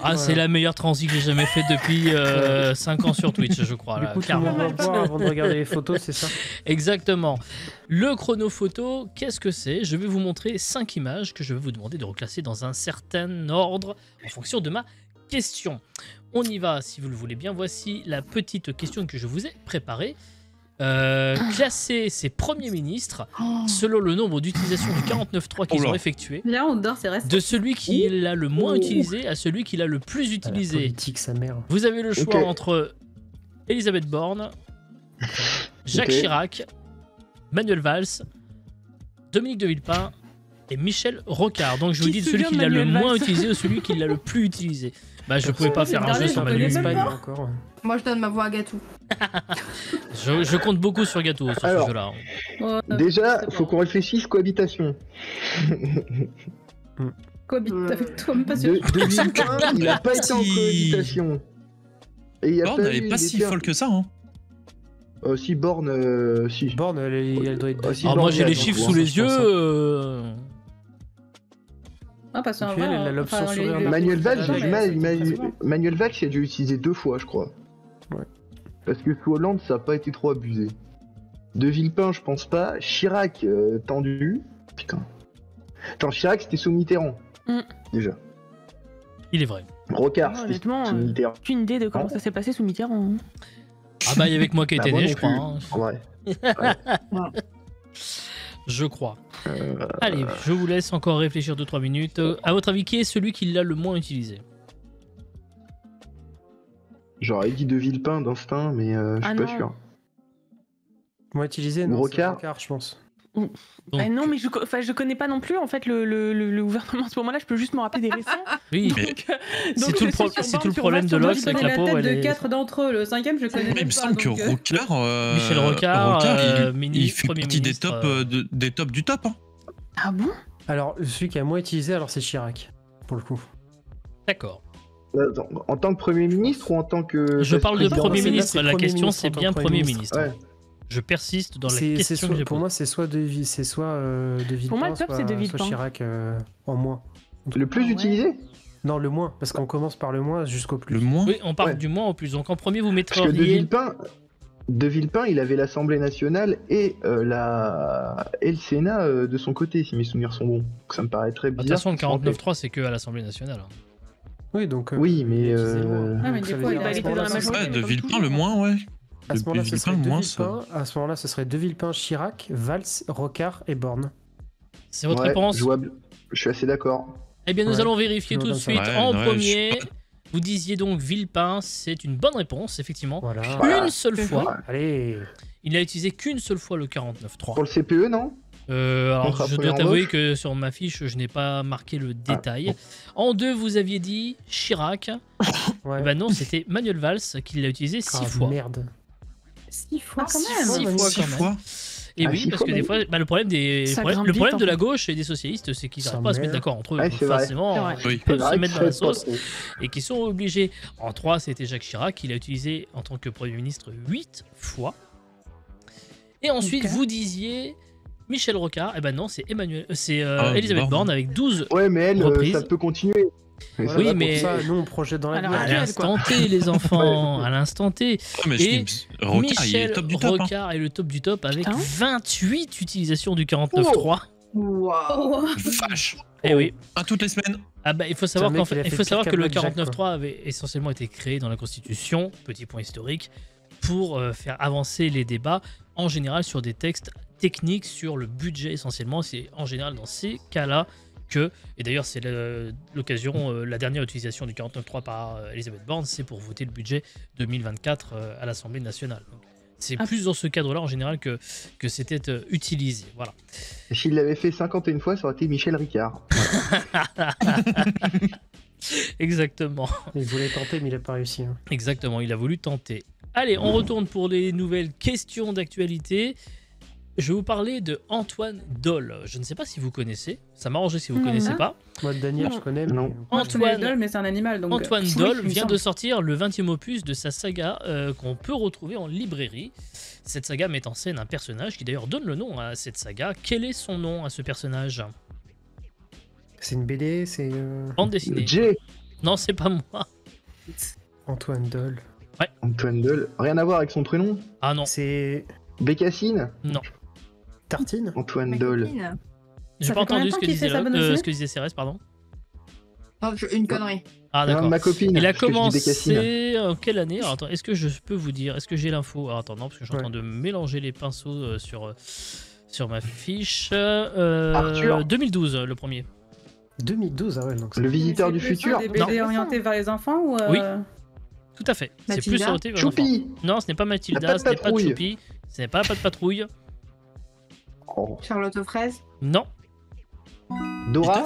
Ah, c'est la meilleure transi que j'ai jamais faite depuis 5 ans sur Twitch, je crois. Du Là, coup, tout le clairement. monde va boire avant de regarder les photos, c'est ça? Exactement. Le chronophoto, qu'est-ce que c'est? Je vais vous montrer 5 images que je vais vous demander de reclasser dans un certain ordre en fonction de ma question. On y va si vous le voulez bien. Voici la petite question que je vous ai préparée. Classer ces premiers ministres selon le nombre d'utilisations du 49.3 qu'ils Oula. ont effectué, Là, on dort, c'est resté. de celui qui l'a le moins utilisé à celui qui l'a le plus La utilisé. politique, sa mère. Vous avez le choix Ok. entre Elisabeth Borne, Jacques Ok. Chirac, Manuel Valls, Dominique de Villepin et Michel Rocard. Donc je vous Qui dis se celui souvient qui de l'a le Manuel moins Valls utilisé ou celui qui l'a le plus utilisé. Bah je pouvais pas c'est faire un dernier, jeu sur j'en connais Manuel même Valls. pas. encore. Moi, je donne ma voix à Gatou. Je compte beaucoup sur Gâteau sur Alors, ce jeu-là. Déjà, faut qu'on réfléchisse cohabitation. Cohabite avec toi, même pas sûr. De Villepin, il a pas été en Si. cohabitation. Et il y a Borne, elle eu est pas des si termes- folle que ça. Hein. Si Borne, si. Borne, elle doit être. Ah, si, Alors Borne, moi j'ai il y a les beaucoup, chiffres hein, sous les je pense, yeux. Ah, parce qu'en Et puis, vrai, elle a l'option sourire. Manuel Valls, Ouais, j'ai du mais mal. c'est forcément. Manuel Valls, il a dû l'utiliser 2 fois, je crois. Parce que sous Hollande, ça a pas été trop abusé. De Villepin, je pense pas. Chirac, tendu. Putain. Attends, Chirac, c'était sous Mitterrand. Déjà. Il est vrai. Rocard, Non, c'était honnêtement, sous Mitterrand. aucune idée de comment ça s'est passé sous Mitterrand. Ah bah, il y avait que moi qui Bah, étais moi né, non je crois. plus, hein. en vrai. Je crois. Allez, je vous laisse encore réfléchir 2-3 minutes. À votre avis, qui est celui qui l'a le moins utilisé? J'aurais dit De Villepin d'instinct, mais je suis pas non. sûr. Moi utilisé, Ou non, c'est Rocard. Rocard, je pense. Donc, Non, mais je connais pas non plus en fait le gouvernement à ce moment-là. Je peux juste me rappeler des récents. oui, Mais- Donc, c'est tout, le problème de Moi, l'Ox, je c'est que connais la la pauvre, tête elle de est... 4 d'entre eux. Le 5e, je connais Il même me pas. semble que donc, Rocard, Michel Rocard, il ministre, fait Premier partie des ministre, tops, des tops du top. Hein. Ah bon? Alors, celui qui a moins utilisé, alors c'est Chirac, pour le coup. D'accord. Attends, en tant que Premier ministre ou en tant que... Je parle de président Premier c'est là, ministre. c'est La Premier question, ministre c'est en tant bien que Premier Premier ministre. Ouais. Je persiste dans la C'est question soit- que j'ai pour posée. moi, c'est soit De Villepin, Pour moi, le top, c'est De Villepin. soit Chirac en moins. Le plus Ah ouais. utilisé? Non, le moins, parce qu'on commence par le moins jusqu'au plus. Le moins. Oui, on parle Ouais. du moins au plus. Donc en premier, vous Parce que mettriez... De Villepin, il avait l'Assemblée nationale et le Sénat de son côté, si mes souvenirs sont bons. Donc ça me paraît très De toute bizarre. façon, le qu'il soit en tête. 49.3, c'est que à l'Assemblée nationale. hein. Oui, donc. Oui, mais, il a utilisé le moins. Ah, mais Donc, des ça veut fois, dire, il à a ce été dans la moment-là, majorité. Ouais, mais de comme Villepin, toujours. le moins, ouais. À ce moment-là, ce serait le De moins, ça. Villepin. À ce moment-là, ce serait De Villepin, Chirac, Valls, Rocard et Borne. C'est votre Ouais, réponse? jouable. Je suis assez d'accord. Eh bien, nous Ouais. allons vérifier tout de Faisons suite. comme ça. En Ouais, premier, vous disiez donc Villepin, c'est une bonne réponse, effectivement. Voilà. Une seule fois. Allez. Il n'a utilisé qu'une seule fois le 49.3. Pour le CPE, non? Alors, Contrat je dois première t'avouer embauche. que sur ma fiche, je n'ai pas marqué le détail. bon. En deux, vous aviez dit Chirac. Ouais. Eh ben non, c'était Manuel Valls qui l'a utilisé 6 Ah, fois. merde. 6 fois Ah, quand six même. fois. Six fois, 6 quand même. fois. Et Ah, oui, six parce fois, que des même. fois, le problème, Ça le grimpe problème vite, en de la fait. gauche et des socialistes, c'est qu'ils Ça n'arrivent pas à se mettre merde. d'accord entre eux. Ouais, Donc c'est vrai. forcément, C'est vrai. ils Oui. peuvent C'est se vrai mettre que dans la ça aide pas sauce trop. et qui sont obligés. En 3, c'était Jacques Chirac. Il a utilisé en tant que Premier ministre 8 fois. Et ensuite, Ok. vous disiez Michel Rocard. Eh ben non, c'est Ah, Elisabeth Borne. Borne avec 12 Ouais, mais elle, Reprise. ça peut continuer. Mais Voilà, Oui, ça va mais- Pour ça, nous, on projette dans Alors, l'avenir. à l'instant T, les enfants, à l'instant T. Ah, mais je Et dis, Rocard, il est Michel le top du top. Hein. Rocard est le top du top avec Putain. 28 utilisations du 49.3. Waouh. Vache. Eh oui. Un toutes les semaines. Ah bah, il faut savoir, mec, qu'en fait, il a il fait faut pire savoir qu'à que le Blackjack, 49.3 avait essentiellement été créé dans la Constitution, petit point historique, pour faire avancer les débats, en général sur des textes techniques, sur le budget essentiellement. C'est en général dans ces cas-là que, et d'ailleurs c'est l'occasion, la dernière utilisation du 49.3 par Elisabeth Borne, c'est pour voter le budget 2024 à l'Assemblée nationale. Donc, c'est Ah. plus dans ce cadre-là en général que c'était utilisé. Voilà. Et s'il l'avait fait 51 fois, ça aurait été Michel Ricard. Exactement. Il voulait tenter, mais il n'a pas réussi. hein. Exactement, il a voulu tenter. Allez, on retourne pour les nouvelles questions d'actualité. Je vais vous parler de Antoine Doll. Je ne sais pas si vous connaissez. Ça m'arrangerait si vous ne Non. connaissez pas. Moi, Daniel, je connais. mais- Non. Moi, je connais Antoine, Doll, mais c'est un animal. Donc, Antoine oui, Doll il me vient semble. de sortir le 20e opus de sa saga qu'on peut retrouver en librairie. Cette saga met en scène un personnage qui d'ailleurs donne le nom à cette saga. Quel est son nom à ce personnage? C'est une BD, c'est Bande dessinée. Jay, Non, c'est pas moi. Antoine Doll. Antoine Doll. Rien à voir avec son prénom. Ah non, C'est Bécassine, Tartine. Antoine Doll. j'ai Ça pas fait combien entendu de ce temps que qu'il fait disait sa bande dessinée ce que disait Cérès, pardon. Oh, une connerie. Ah Non, d'accord. ma copine. Il a parce que je dis Bécassine. commencé en quelle année? Alors, attends, est-ce que je peux vous dire? Est-ce que j'ai l'info? Alors, attends, non, parce que je suis en Ouais. train de mélanger les pinceaux sur ma fiche. Arthur. 2012, le premier. 2012, ah ouais, donc Le visiteur C'est du plus futur. Des BD Non. orientés vers les enfants ou Oui. Tout à fait. C'est plus Mathilda. orienté vers les enfants. Choupi. Non, ce n'est pas La Mathilda, patte ce n'est pas patrouille. Choupi, ce n'est pas Pas de patrouille. Oh. Charlotte aux fraises. Non, Dora.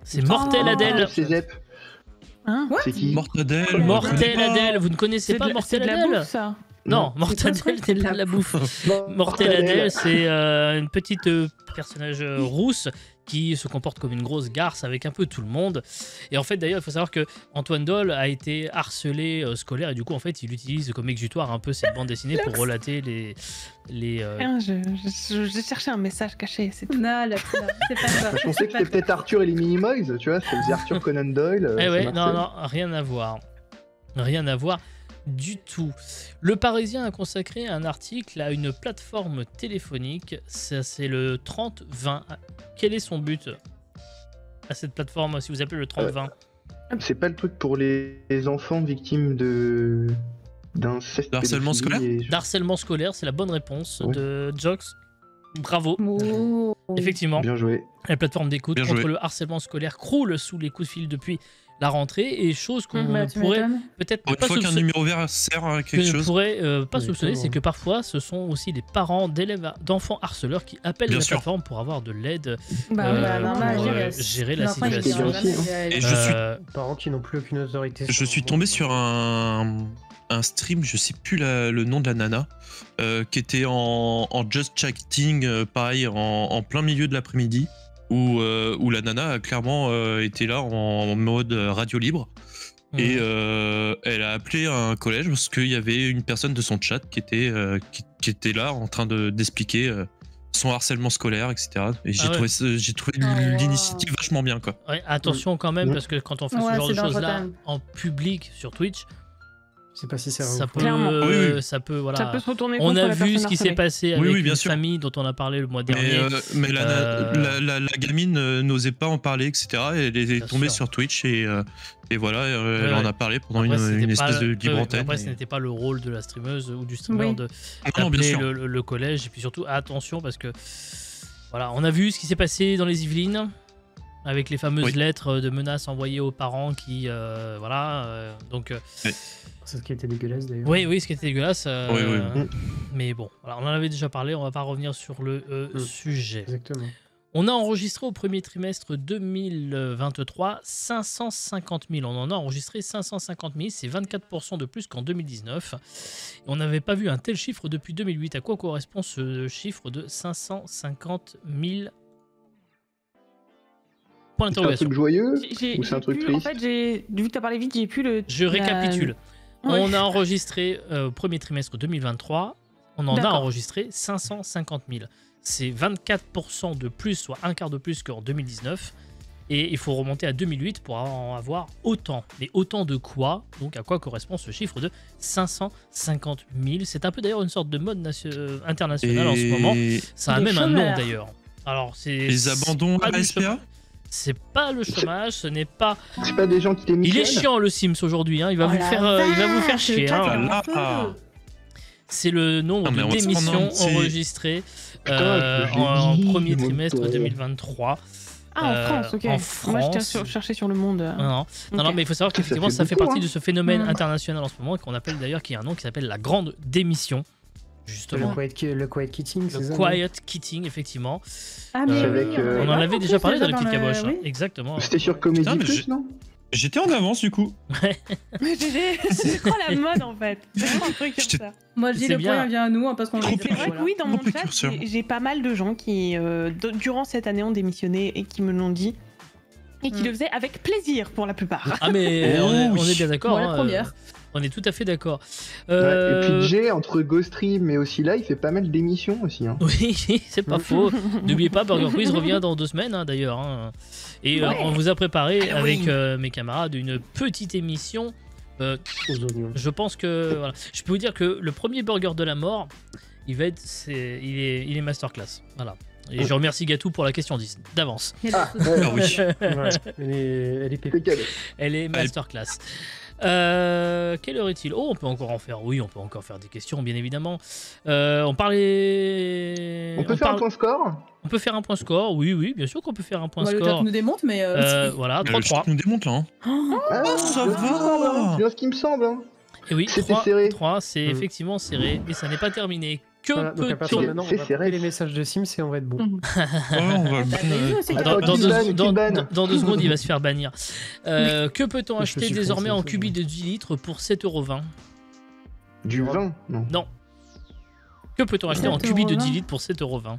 c'est Mortel Oh. Adèle. C'est Zep. Hein? C'est qui? Mortadelle. je connais Mortel pas. Adèle, vous ne connaissez C'est pas de, c'est Mortel de la Adèle? bouffe, ça. Non, Non. Mortel Adèle, c'est de la bouffe. Mortel Adèle, c'est une petite personnage rousse qui se comporte comme une grosse garce avec un peu tout le monde. Et en fait, d'ailleurs, il faut savoir que Antoine Doll a été harcelé scolaire et du coup, en fait, il utilise comme exutoire un peu cette bande dessinée pour relater les Hein, j'ai cherché un message caché, c'est tout. Non, c'est pas ça. Je pensais que c'était peut-être Arthur et les Minimoys, tu vois, ça faisait Arthur Conan Doyle. Eh ça ouais, marchait. non, rien à voir. Rien à voir. du tout. Le Parisien a consacré un article à une plateforme téléphonique. Ça, c'est le 30-20. Quel est son but à cette plateforme, si vous appelez le 30-20? C'est pas le truc pour les enfants victimes d'inceste, d'harcèlement scolaire. D'harcèlement scolaire, c'est la bonne réponse de Jox. Bravo. Oh. Effectivement. Bien joué. La plateforme d'écoute contre le harcèlement scolaire croule sous les coups de fil depuis la rentrée, et chose qu'on pourrait peut-être pas soupçonner. Une fois qu'un numéro vert sert à quelque chose. On pourrait pas soupçonner, c'est que parfois ce sont aussi des parents d'enfants harceleurs qui appellent la plateforme pour avoir de l'aide pour gérer la situation. Et je suis parents qui n'ont plus aucune autorité. Je suis tombé sur un stream, je sais plus le nom de la nana, qui était en just chatting, pareil, en plein milieu de l'après-midi, où la nana a clairement été là en mode radio libre. Et elle a appelé un collège parce qu'il y avait une personne de son chat qui était là en train d'expliquer son harcèlement scolaire, etc. Et j'ai trouvé l'initiative vachement bien, quoi. Ouais, attention quand même, parce que quand on fait ce genre de choses-là en public sur Twitch, je sais pas si ça peut, ça peut, voilà. Ça peut se retourner on contre a la vu ce qui s'est passé avec une sûr. famille dont on a parlé le mois dernier. Mais la gamine n'osait pas en parler, etc. Elle est tombée sur Twitch et voilà, elle en a parlé pendant une espèce de libre antenne. Après, ce n'était pas le rôle de la streameuse ou du streamer d'appeler le collège. Et puis surtout, attention, parce que voilà, on a vu ce qui s'est passé dans les Yvelines avec les fameuses lettres de menaces envoyées aux parents qui, donc. C'est ce qui était dégueulasse d'ailleurs. Oui, ce qui était dégueulasse. Mais bon, voilà, on en avait déjà parlé, on va pas revenir sur le sujet. Exactement. On a enregistré au premier trimestre 2023 550 000. On en a enregistré 550 000, c'est 24% de plus qu'en 2019. Et on n'avait pas vu un tel chiffre depuis 2008. À quoi correspond ce chiffre de 550 000 ? Point d'interrogation. C'est un truc joyeux ou c'est un truc triste? En fait, vu que tu as parlé vite, j'ai plus le... Je récapitule. On a enregistré au premier trimestre 2023, on en a enregistré 550 000. C'est 24% de plus, soit un quart de plus qu'en 2019. Et il faut remonter à 2008 pour en avoir autant. Mais autant de quoi? Donc à quoi correspond ce chiffre de 550 000? C'est un peu d'ailleurs une sorte de mode international en ce moment. Ça a même un nom d'ailleurs. Alors c'est les abandons à la SPA. C'est pas le chômage, ce n'est pas. C'est pas des gens qui démissionnent. Il est chiant le Sims aujourd'hui, hein. Il va vous faire chier. Hein. C'est le nombre de démissions enregistrées en premier trimestre 2023. En France, ok. En France. Moi, je cherchais sur le monde. Non, mais il faut savoir qu'effectivement, ça fait partie de ce phénomène international en ce moment, qu'on appelle d'ailleurs, qui a un nom qui s'appelle la grande démission. Justement. Le quiet quitting, c'est ça? Le quiet quitting, effectivement. Ah, mais on en avait déjà parlé dans les petites caboches. Exactement. C'était sur Comédie Plus, non? J'étais en avance du coup. C'est trop la mode en fait. C'est un truc comme ça. Moi je dis le point vient à nous parce qu'on C'est vrai que oui, dans mon chat, j'ai pas mal de gens qui, durant cette année, ont démissionné et qui me l'ont dit. Et qui le faisaient avec plaisir pour la plupart. Ah mais on est bien d'accord. La première. On est tout à fait d'accord. Et puis Jay, entre GoStream mais aussi là, il fait pas mal d'émissions aussi. Hein. Oui, c'est pas faux. N'oubliez pas, Burger Quiz revient dans 2 semaines d'ailleurs. Hein. Et on vous a préparé avec mes camarades une petite émission. Je pense que voilà. Je peux vous dire que le premier burger de la mort, il est masterclass. Voilà. Et je remercie Gatou pour la question 10 d'avance. Oui. Elle est masterclass. Quelle heure est-il? Oh, on peut encore en faire. Oui, on peut encore faire des questions, bien évidemment. On parlait. On peut faire un point score? On peut faire un point score, oui, bien sûr qu'on peut faire un point score. Le chat nous démonte, mais. Voilà, 3-3. Le chat nous démonte là. Hein. Ça va! C'est bien ce qui me semble. Hein. Et oui, c'était serré. 3, c'est effectivement serré, et ça n'est pas terminé. Que donc à partir de maintenant, on va couper les messages de Sims et on va être bon. Dans 2 secondes, il va se faire bannir. Que peut-on acheter désormais en cubi de 10 litres pour 7,20 €? Du vin? Non. Que peut-on acheter en cubi de 10 litres pour 7,20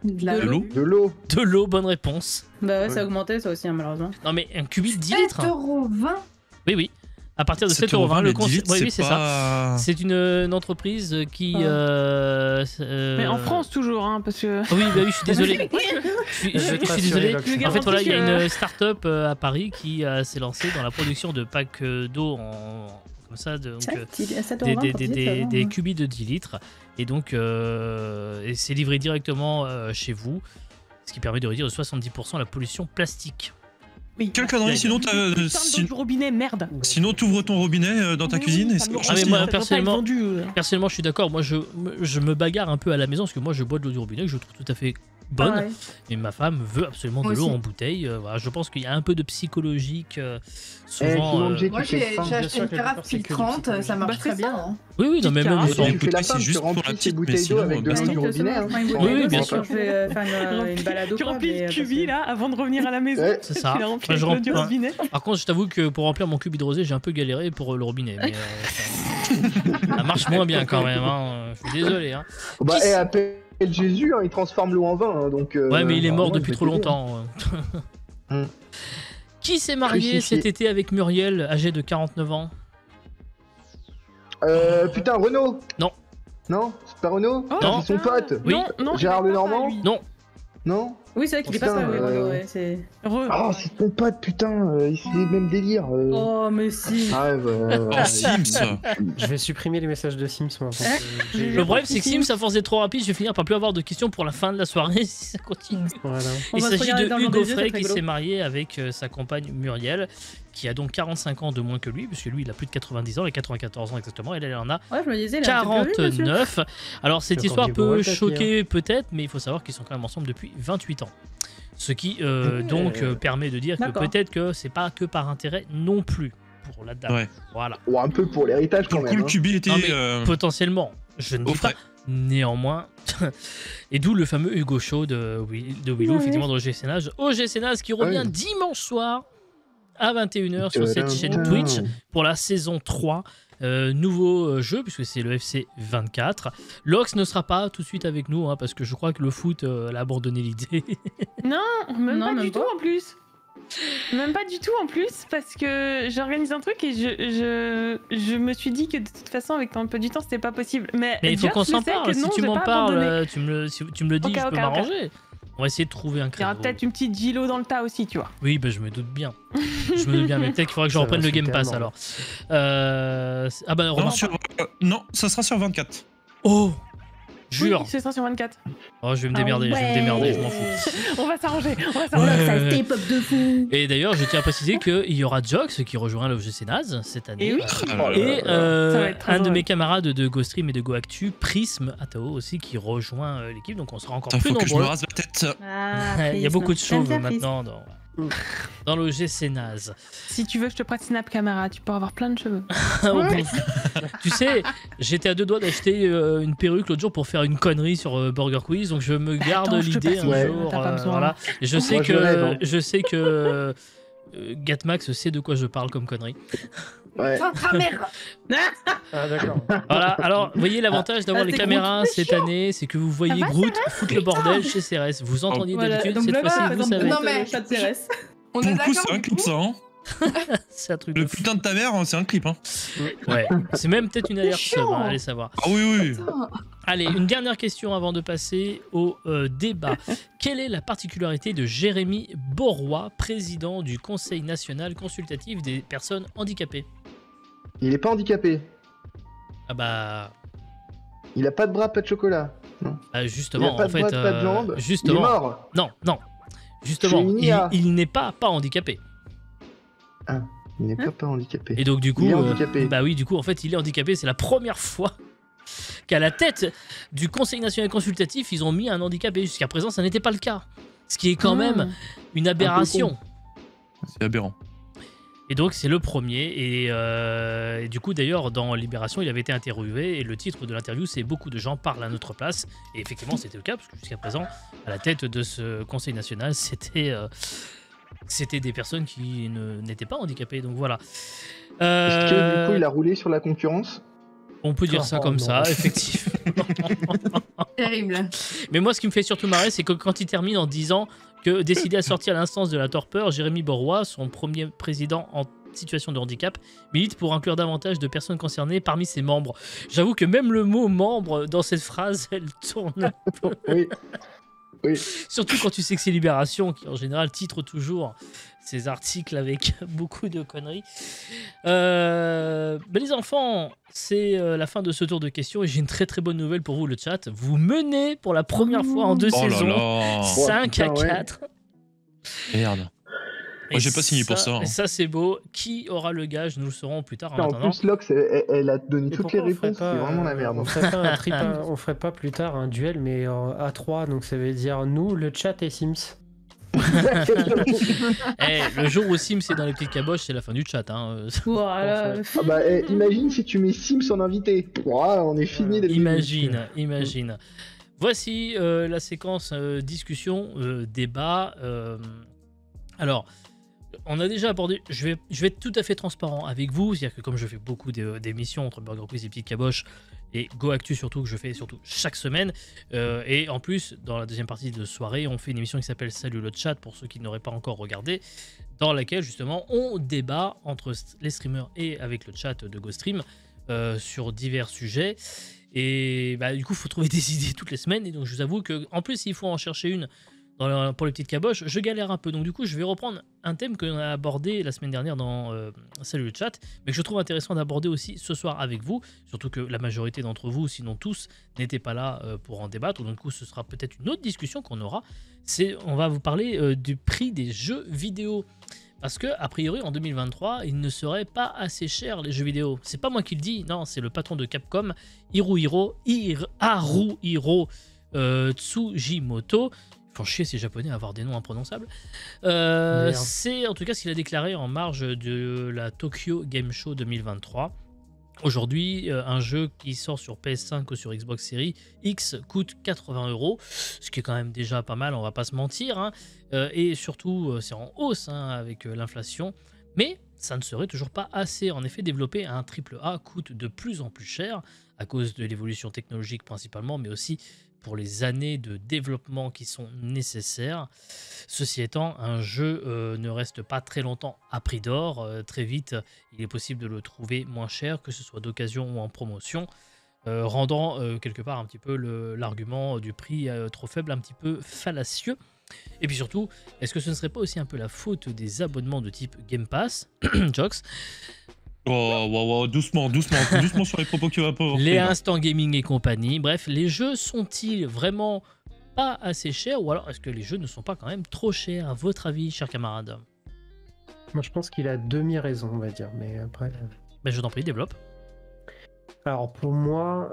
€? De l'eau. De l'eau, bonne réponse. Bah ouais, ça a augmenté ça aussi, hein, malheureusement. Non, mais un cubi de 10 litres. 7,20 €? Oui. À partir de 7,20 €, le concept. Oui, c'est pas... ça. C'est une entreprise qui. Mais en France toujours, hein, parce que. Oui, je suis désolé. Je suis désolé. En fait, voilà, il y a une start-up à Paris qui s'est lancée dans la production de packs d'eau en comme ça, donc, des cubis de 10 litres. Et donc, et c'est livré directement chez vous, ce qui permet de réduire de 70% la pollution plastique. Oui. Quelle connerie, sinon du robinet, merde. Sinon t'ouvres ton robinet dans ta cuisine et mais moi personnellement je suis d'accord, moi je me bagarre un peu à la maison parce que moi je bois de l'eau du robinet que je trouve tout à fait bonne, et ma femme veut absolument de l'eau en bouteille. Voilà, je pense qu'il y a un peu de psychologique souvent. Moi j'ai acheté une carafe filtrante, ça marche très bien. Hein. Oui, non, mais même c'est juste pour la petite bouteille d'eau avec de l'eau du robinet. Oui, bien sûr. Je vais faire une balade au Tu remplis le cubi là avant de revenir à la maison. C'est ça. Par contre, je t'avoue que pour remplir mon cubi de rosé, j'ai un peu galéré pour le robinet. Mais ça marche moins bien quand même. Je suis désolé. Appelle Jésus, il transforme l'eau en vin. Donc, ouais, mais il est mort depuis trop longtemps. Qui s'est marié cet été avec Muriel, âgée de 49 ans? Putain, Renaud. Non. Non, c'est pas Renaud? Non. C'est son pote. Oui. Non, Gérard Lenormand. Non. Non. Oui, c'est vrai qu'il est pas ça, c'est... Ah, c'est ton pote, putain, c'est le même délire. Oh, mais si. Sims. Je vais supprimer les messages de Sims, moi. Le problème, c'est que Sims, à force d'être trop rapide, je vais finir par plus avoir de questions pour la fin de la soirée si ça continue. Voilà. Il s'agit de Hugo Frey qui s'est marié avec sa compagne Muriel, qui a donc 45 ans de moins que lui, puisque lui, il a plus de 90 ans, il a 94 ans exactement, et elle en a 49. Alors, cette histoire peut choquer peut-être, mais il faut savoir qu'ils sont quand même ensemble depuis 28 ans. Ce qui donc permet de dire que peut-être que c'est pas que par intérêt non plus pour la dame. Ouais. Voilà. Ou un peu pour l'héritage quand même. Le cubi était potentiellement. Je ne dis pas. Néanmoins, et d'où le fameux Hugo Show de Willow, effectivement, dans OG Sénage qui revient dimanche soir à 21h sur cette chaîne Twitch pour la saison 3. Nouveau jeu puisque c'est le FC 24. Lox ne sera pas tout de suite avec nous parce que je crois que le foot elle a abandonné l'idée. Non, même pas du tout en plus. Même pas du tout en plus parce que j'organise un truc et je me suis dit que de toute façon avec un peu du temps c'était pas possible. Mais il faut qu'on s'en parle. Si tu m'en parles, tu me le dis, je peux m'arranger. On va essayer de trouver un créneau. Il y aura peut-être une petite Gilo dans le tas aussi, tu vois. Oui, je me doute bien. Mais peut-être qu'il faudra que je reprenne le Game Pass alors. Non, ça sera sur 24. Oh, jure. Oui, c'est ça sur 24. Oh, je vais me démerder, je m'en fous. On va s'arranger, Ça step up de fou. Et d'ailleurs, je tiens à préciser qu'il y aura Jox qui rejoindra le GC Naz cette année. Et oui. Et un de mes camarades de GoStream et de GoActu, Prism Atao aussi, qui rejoint l'équipe. Donc on sera encore plus nombreux. Faut que je me rase la tête. Il y a beaucoup de chauves maintenant dans le GC Naz. Si tu veux, je te prête Snap Camera, tu peux avoir plein de cheveux. Tu sais, j'étais à 2 doigts d'acheter une perruque l'autre jour pour faire une connerie sur Burger Quiz, donc je me garde l'idée un jour. Voilà. Et je sais que Gatmax sait de quoi je parle comme connerie. Ouais. Ah, d'accord. Voilà, alors, vous voyez l'avantage d'avoir les caméras cette année, c'est que vous voyez Groot foutre le bordel chez CRS. Vous entendiez d'habitude, cette fois-ci, vous savez. Non, mais pas de CRS. Pour le coup, c'est un clip, ça, hein. C'est un truc le putain de ta mère, c'est un clip, hein. Ouais, c'est même peut-être une alerte sub, allez savoir. Ah oui. Allez, une dernière question avant de passer au débat. Quelle est la particularité de Jérémy Borroy, président du Conseil national consultatif des personnes handicapées? Il est pas handicapé. Ah bah... Il a pas de bras, pas de chocolat. Non. Justement, il a pas en de fait... bras, pas de jambes. Justement, il est mort. Non. Justement, il n'est pas handicapé. Ah, il n'est pas handicapé. Et donc du coup, il est handicapé. Bah oui, du coup, en fait, il est handicapé. C'est la première fois qu'à la tête du Conseil national consultatif, ils ont mis un handicapé. Jusqu'à présent, ça n'était pas le cas. Ce qui est quand même une aberration. C'est aberrant. Et donc, c'est le premier. Et du coup, d'ailleurs, dans Libération, il avait été interviewé. Et le titre de l'interview, c'est « Beaucoup de gens parlent à notre place ». Et effectivement, c'était le cas, parce que jusqu'à présent, à la tête de ce Conseil national, c'était des personnes qui n'étaient pas handicapées. Donc voilà. Est-ce que du coup, il a roulé sur la concurrence ? On peut dire ça comme ça, effectivement. Terrible. Mais moi, ce qui me fait surtout marrer, c'est que quand il termine en disant que décidé à sortir à l'instance de la torpeur, Jérémy Borroy, son premier président en situation de handicap, milite pour inclure davantage de personnes concernées parmi ses membres. J'avoue que même le mot membre dans cette phrase, elle tourne un peu. Oui. Oui. Surtout quand tu sais que c'est Libération qui, en général, titre toujours ces articles avec beaucoup de conneries. Les enfants, c'est la fin de ce tour de questions et j'ai une très très bonne nouvelle pour vous, le chat. Vous menez pour la première fois en 2 saisons 5 à 4. Merde. Moi, j'ai pas signé pour ça. Et ça, c'est beau. Qui aura le gage? Nous le saurons plus tard. En plus, Lox, elle a donné toutes les réponses. C'est vraiment la merde. On ferait pas plus tard un duel, mais à 3. Donc ça veut dire nous, le chat et Sims. Le jour où Sims est dans les petites caboches, c'est la fin du chat. Hein. Voilà. Imagine si tu mets Sims en invité. On est fini. Imagine. Voici la séquence discussion, débat. Alors, on a déjà abordé, je vais être tout à fait transparent avec vous, c'est-à-dire que comme je fais beaucoup d'émissions entre Burger Quiz et Petites Caboches, et Go Actu surtout, que je fais surtout chaque semaine, et en plus, dans la deuxième partie de soirée, on fait une émission qui s'appelle Salut le chat, pour ceux qui n'auraient pas encore regardé, dans laquelle justement on débat entre les streamers et avec le chat de GoStream sur divers sujets, et du coup il faut trouver des idées toutes les semaines, et donc je vous avoue qu'en plus il faut en chercher une pour les petites caboches, je galère un peu. Donc du coup, je vais reprendre un thème que l'on a abordé la semaine dernière dans Salut le chat, mais que je trouve intéressant d'aborder aussi ce soir avec vous, surtout que la majorité d'entre vous, sinon tous, n'étaient pas là pour en débattre. Donc du coup, ce sera peut-être une autre discussion qu'on aura. On va vous parler du prix des jeux vidéo. Parce que, a priori, en 2023, il ne serait pas assez cher les jeux vidéo. C'est pas moi qui le dis, non, c'est le patron de Capcom, Haruhiro Tsujimoto. Font chier ces japonais à avoir des noms imprononçables. C'est en tout cas ce qu'il a déclaré en marge de la Tokyo Game Show 2023. Aujourd'hui, un jeu qui sort sur PS5 ou sur Xbox Series X coûte 80 €, ce qui est quand même déjà pas mal, on va pas se mentir. Hein. Et surtout, c'est en hausse avec l'inflation. Mais ça ne serait toujours pas assez. En effet, développer un AAA coûte de plus en plus cher à cause de l'évolution technologique principalement, mais aussi pour les années de développement qui sont nécessaires. Ceci étant, un jeu ne reste pas très longtemps à prix d'or. Très vite, il est possible de le trouver moins cher, que ce soit d'occasion ou en promotion, rendant quelque part un petit peu l'argument du prix trop faible un petit peu fallacieux. Et puis surtout, est-ce que ce ne serait pas aussi un peu la faute des abonnements de type Game Pass, Jox? Doucement sur les propos que tu vas pas. Les Instant Gaming et compagnie. Bref, les jeux sont-ils vraiment pas assez chers, ou alors est-ce que les jeux ne sont pas quand même trop chers, à votre avis, chers camarades? Moi, je pense qu'il a demi-raison, on va dire, mais après... Je t'en prie, développe. Alors pour moi,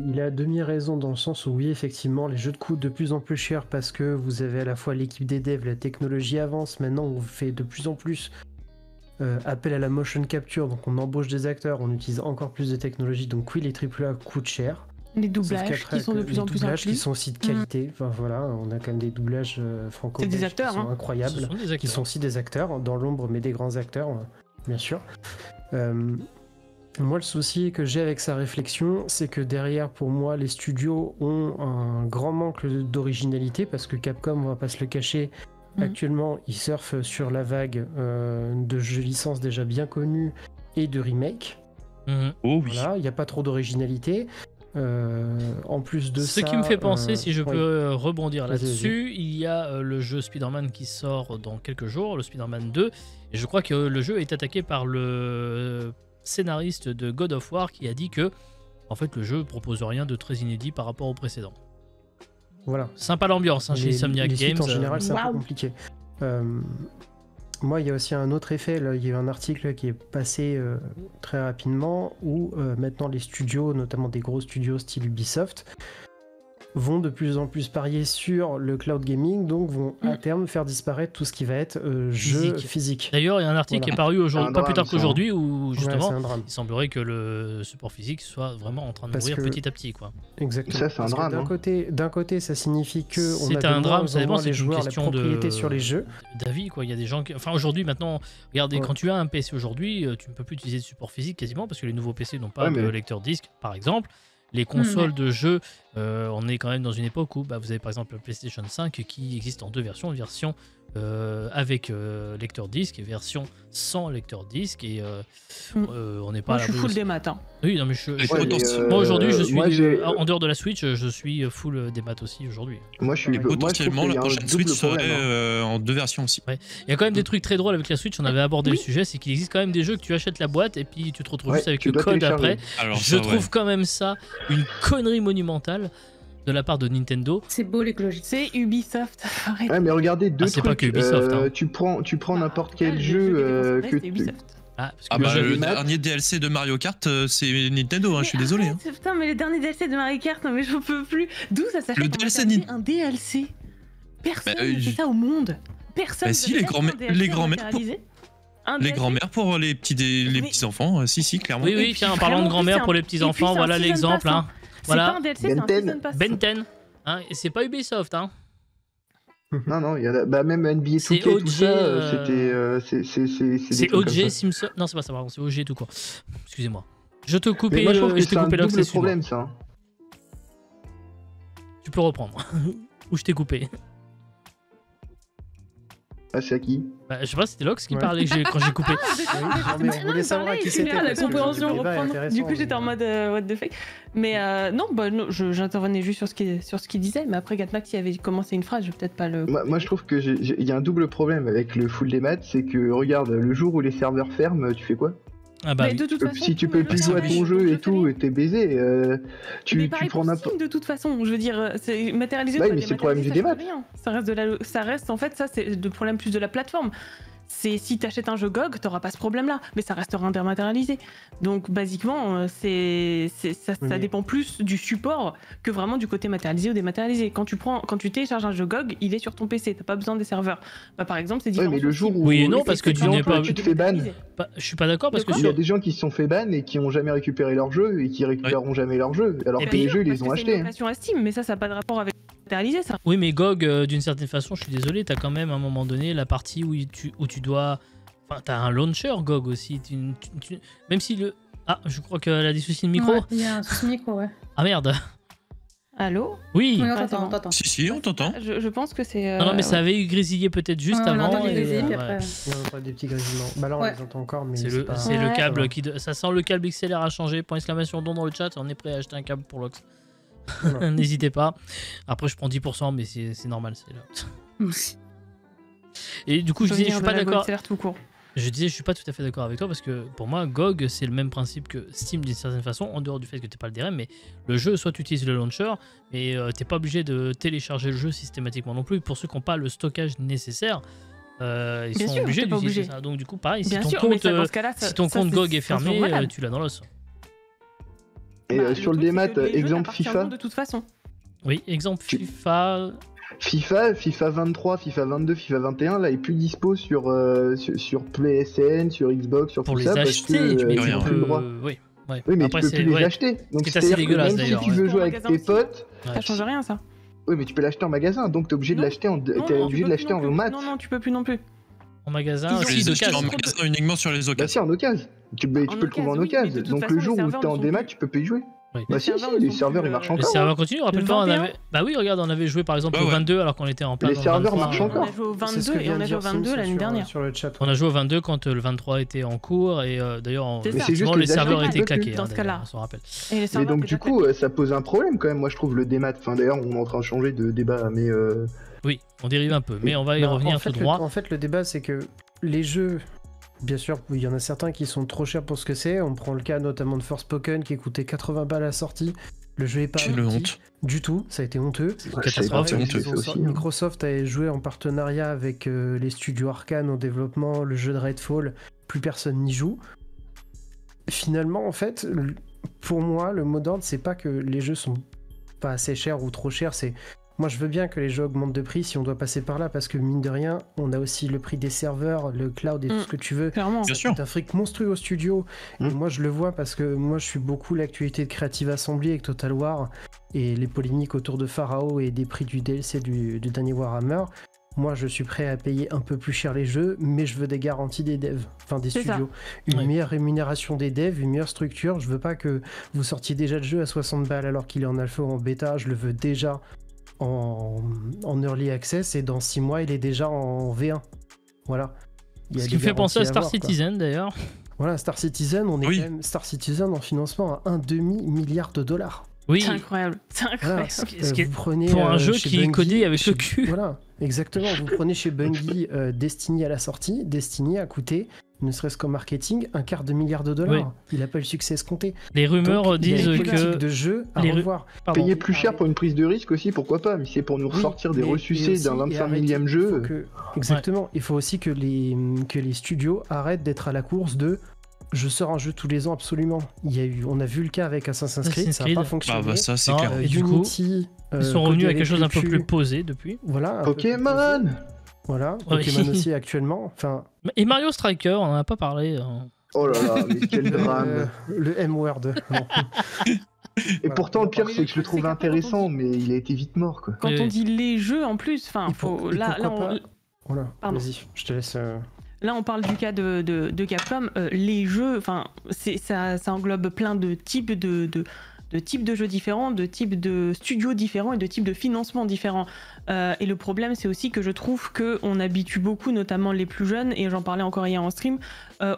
il a demi-raison dans le sens où oui, effectivement, les jeux coûtent de plus en plus cher parce que vous avez à la fois l'équipe des devs, la technologie avance, maintenant on fait de plus en plus appel à la motion capture, donc on embauche des acteurs, on utilise encore plus de technologie, donc oui, les AAA coûtent cher. Les doublages qui sont de plus en plus inclus. Qui sont aussi de qualité, enfin voilà, on a quand même des doublages franco-belges des acteurs, qui sont incroyables, qui sont aussi des acteurs, dans l'ombre, mais des grands acteurs, bien sûr. Moi, le souci que j'ai avec sa réflexion, c'est que derrière, pour moi, les studios ont un grand manque d'originalité, parce que Capcom, on va pas se le cacher, actuellement, ils surfent sur la vague de jeux licences déjà bien connus et de remakes. Oh oui. Voilà, il n'y a pas trop d'originalité. En plus de ça... Ce qui me fait penser, si je peux rebondir là-dessus, il y a le jeu Spider-Man qui sort dans quelques jours, le Spider-Man 2, et je crois que le jeu est attaqué par le scénariste de God of War qui a dit que en fait le jeu propose rien de très inédit par rapport au précédent. Voilà. Sympa l'ambiance chez Insomniac Games. En général, c'est un peu compliqué. Moi, il y a aussi un autre effet. Là, il y a eu un article qui est passé très rapidement où maintenant les studios, notamment des gros studios style Ubisoft, vont de plus en plus parier sur le cloud gaming, donc vont à terme faire disparaître tout ce qui va être jeu physique. D'ailleurs, il y a un article qui est paru aujourd'hui, pas plus tard qu'aujourd'hui, où justement, il semblerait que le support physique soit vraiment en train de mourir petit à petit, quoi. Exactement. Ça, c'est un drame. D'un côté, ça signifie que c'est un drame. Ça dépend. C'est les joueurs, une question la propriété sur les jeux. D'avis, quoi. Il y a des gens qui, enfin aujourd'hui, maintenant, regardez, quand tu as un PC aujourd'hui, tu ne peux plus utiliser de support physique quasiment parce que les nouveaux PC n'ont pas de lecteur disque, par exemple. Les consoles de jeux on est quand même dans une époque où vous avez par exemple le PlayStation 5 qui existe en deux versions, une version avec lecteur disque et version sans lecteur disque, et on n'est pas moi, je suis full des maths. Hein. Oui, non mais moi aujourd'hui je suis en dehors de la Switch, je suis full des maths aussi aujourd'hui. Moi je suis potentiellement la prochaine Switch serait en deux versions aussi. Ouais. Il y a quand même des trucs très drôles avec la Switch, on avait abordé le sujet, c'est qu'il existe quand même des jeux que tu achètes la boîte et puis tu te retrouves juste avec le code après. Alors, je trouve quand même ça une connerie monumentale de la part de Nintendo. C'est beau l'écologie. C'est Ubisoft. Ouais, mais regardez deux trucs. Pas que Ubisoft, tu prends n'importe quel jeu que le dernier DLC de Mario Kart, c'est Nintendo, je suis désolé. Putain, mais le dernier DLC de Mario Kart, non mais je peux plus. D'où ça s'achète le DLC un DLC? Personne ne fait ça au monde. Personne. Si, les grands-mères pour les petits enfants, si, clairement. Oui, tiens, en parlant de grand-mère pour les petits enfants, voilà l'exemple. Voilà. C'est pas un DLC, c'est un season pass. Benten, et c'est pas Ubisoft, Non, il y en a, même NBA 2K, tout ça, c'est OG Simpson. Non, c'est pas ça, pardon, c'est OG tout court. Excusez-moi. Je te coupe le problème, ça. Tu peux reprendre. Ou je t'ai coupé. Ah, c'est à qui? Je sais pas, c'était Lox qui parlait quand j'ai coupé. Mais on voulait savoir qui c'était. La compréhension reprendre. Du coup, j'étais en mode what the fuck. Mais non, j'intervenais juste sur ce qu'il disait. Mais après, Gatmax, il avait commencé une phrase, je vais peut-être pas le. Moi, je trouve que il y a un double problème avec le full des maths, c'est que regarde, le jour où les serveurs ferment, tu fais quoi? De toute façon, si tu peux plus jouer à ton jeu et tout, t'es baisé. Tu prends n'importe. De toute façon, je veux dire, c'est matérialisé. Mais c'est le problème du débat. Ça reste en fait, ça c'est le problème plus de la plateforme. C'est si t'achètes un jeu GOG, t'auras pas ce problème-là, mais ça restera dématérialisé. Donc basiquement, ça dépend plus du support que vraiment du côté matérialisé ou dématérialisé. Quand tu télécharges un jeu GOG, il est sur ton PC, t'as pas besoin des serveurs. Par exemple, c'est différent. Ouais, mais le jour où oui et non, parce que tu n'es pas. Tu te fais ban. Je suis pas d'accord parce que il y a des gens qui se sont fait ban et qui ont jamais récupéré leur jeu et qui récupéreront jamais leur jeu, alors que les jeux ils les ont achetés. C'est une Steam, mais ça n'a pas de rapport avec matérialisé, ça. Oui, mais GOG, d'une certaine façon, je suis désolé, t'as quand même à un moment donné la partie où tu dois. Enfin, t'as un launcher GOG aussi. Même si le. Ah, je crois qu'elle a des soucis de micro. Il y a un souci de micro, ouais. Ah merde. Allô? Oui. On t'entend. Si, on t'entend. Je pense que c'est. Non, mais ça avait grésillé peut-être juste avant. On entend grésiller, puis après. On entend des petits grésillements. Bah là, on les entend encore, mais c'est le câble qui. Ça sent le câble XLR a changé. Point exclamation don dans le chat. On est prêt à acheter un câble pour Lox. N'hésitez pas. Après, je prends 10%, mais c'est normal. C'est là. Et du coup, je disais, je suis pas d'accord. Je disais, je suis pas tout à fait d'accord avec toi parce que pour moi, GOG, c'est le même principe que Steam d'une certaine façon, en dehors du fait que t'es pas le DRM, mais le jeu, soit tu utilises le launcher, mais t'es pas obligé de télécharger le jeu systématiquement non plus. Pour ceux qui n'ont pas le stockage nécessaire, ils sont obligés d'utiliser ça. Donc du coup, pareil, si ton compte GOG est fermé, tu l'as dans l'os. Et sur le démat, exemple FIFA. De toute façon. Oui, exemple FIFA 23, FIFA 22, FIFA 21, là, est plus dispo sur PlaySN, sur Xbox, sur pour tout les ça. Acheter, parce que tu n'as plus le droit. Oui, mais après, tu peux plus les acheter. Donc c'est assez dégueulasse d'ailleurs. Si tu veux jouer avec tes potes. Ça change rien, ça. Oui, mais tu peux l'acheter en magasin, donc t'es obligé de l'acheter en mat. Non, tu peux plus non plus. En magasin, uniquement sur les occasions. Bah si, en occasion. Tu peux le trouver en occasion. Donc le jour où t'es en démat, tu peux plus y jouer. Oui. Bah si, les serveurs ils marchent encore. Les serveurs continuent, rappelle-toi, on avait. Bah oui, regarde, on avait joué par exemple au 22 alors qu'on était en plein. Les serveurs marchent encore. On a joué au 22 et on a joué au 22 l'année dernière. Sur le chat. On a joué au 22 quand le 23 était en cours et d'ailleurs, les serveurs étaient claqués. Dans ce cas-là. On s'en rappelle. Mais donc du coup, ça pose un problème quand même. Moi je trouve le démat. Enfin d'ailleurs, on est en train de changer de débat, mais. Oui, on dérive un peu, mais on va y revenir tout droit. En fait, le débat c'est que les jeux. Bien sûr, il y en a certains qui sont trop chers pour ce que c'est. On prend le cas notamment de Forspoken qui coûtait 80 balles à la sortie. Le jeu est pas du tout, ça a été honteux. C'est une catastrophe. Microsoft a joué en partenariat avec les studios Arkane en développement, le jeu de Redfall, plus personne n'y joue. Finalement, en fait, pour moi, le mot d'ordre, c'est pas que les jeux sont pas assez chers ou trop chers, c'est... Moi, je veux bien que les jeux augmentent de prix si on doit passer par là, parce que mine de rien, on a aussi le prix des serveurs, le cloud et tout ce que tu veux. Clairement. C'est un fric monstrueux au studio. Et moi, je le vois parce que moi, je suis beaucoup l'actualité de Creative Assembly avec Total War et les polémiques autour de Pharaoh et des prix du DLC du dernier Warhammer. moi je suis prêt à payer un peu plus cher les jeux, mais je veux des garanties des devs, enfin des studios. Une meilleure rémunération des devs, une meilleure structure. Je veux pas que vous sortiez déjà le jeu à 60 balles alors qu'il est en alpha ou en bêta. Je le veux déjà en early access et dans 6 mois il est déjà en V1. Voilà. Ce qui me fait penser à Star Citizen d'ailleurs. Voilà, Star Citizen, on est quand même Star Citizen en financement à 1,5 milliard de dollars. Oui. C'est incroyable. Voilà, vous prenez, pour un jeu qui Bungie, est codé avec le cul. Voilà, exactement. Vous prenez chez Bungie Destiny à la sortie. Destiny a coûté, ne serait-ce qu'en marketing, $250 million. Oui. Il n'a pas eu le succès escompté. Les rumeurs disent que de jeu à revoir. Payer plus cher pour une prise de risque aussi, pourquoi pas. Mais c'est pour nous ressortir des ressucés d'un 25 millième jeu. Exactement. Il faut aussi que les studios arrêtent d'être à la course de je sors un jeu tous les ans, absolument. On a vu le cas avec Assassin's Creed, ça n'a pas fonctionné. Ah bah ça, c'est clair. Et du coup, ils sont revenus à quelque chose d'un peu plus posé depuis. Voilà. Pokémon. Voilà, Pokémon aussi actuellement. Enfin. Et Mario Striker, on n'en a pas parlé. Oh là là, mais quel drame. Le M-word. Et pourtant, le pire, c'est que je le trouve intéressant, mais il a été vite mort, quoi. Quand on dit les jeux, en plus, enfin, faut... Voilà, vas-y, je te laisse... Là, on parle du cas de Capcom. Les jeux, enfin, ça englobe plein de types de types de jeux différents, de types de studios différents et de types de financements différents. Et le problème, c'est aussi que je trouve qu'on habitue beaucoup, notamment les plus jeunes, et j'en parlais encore hier en stream,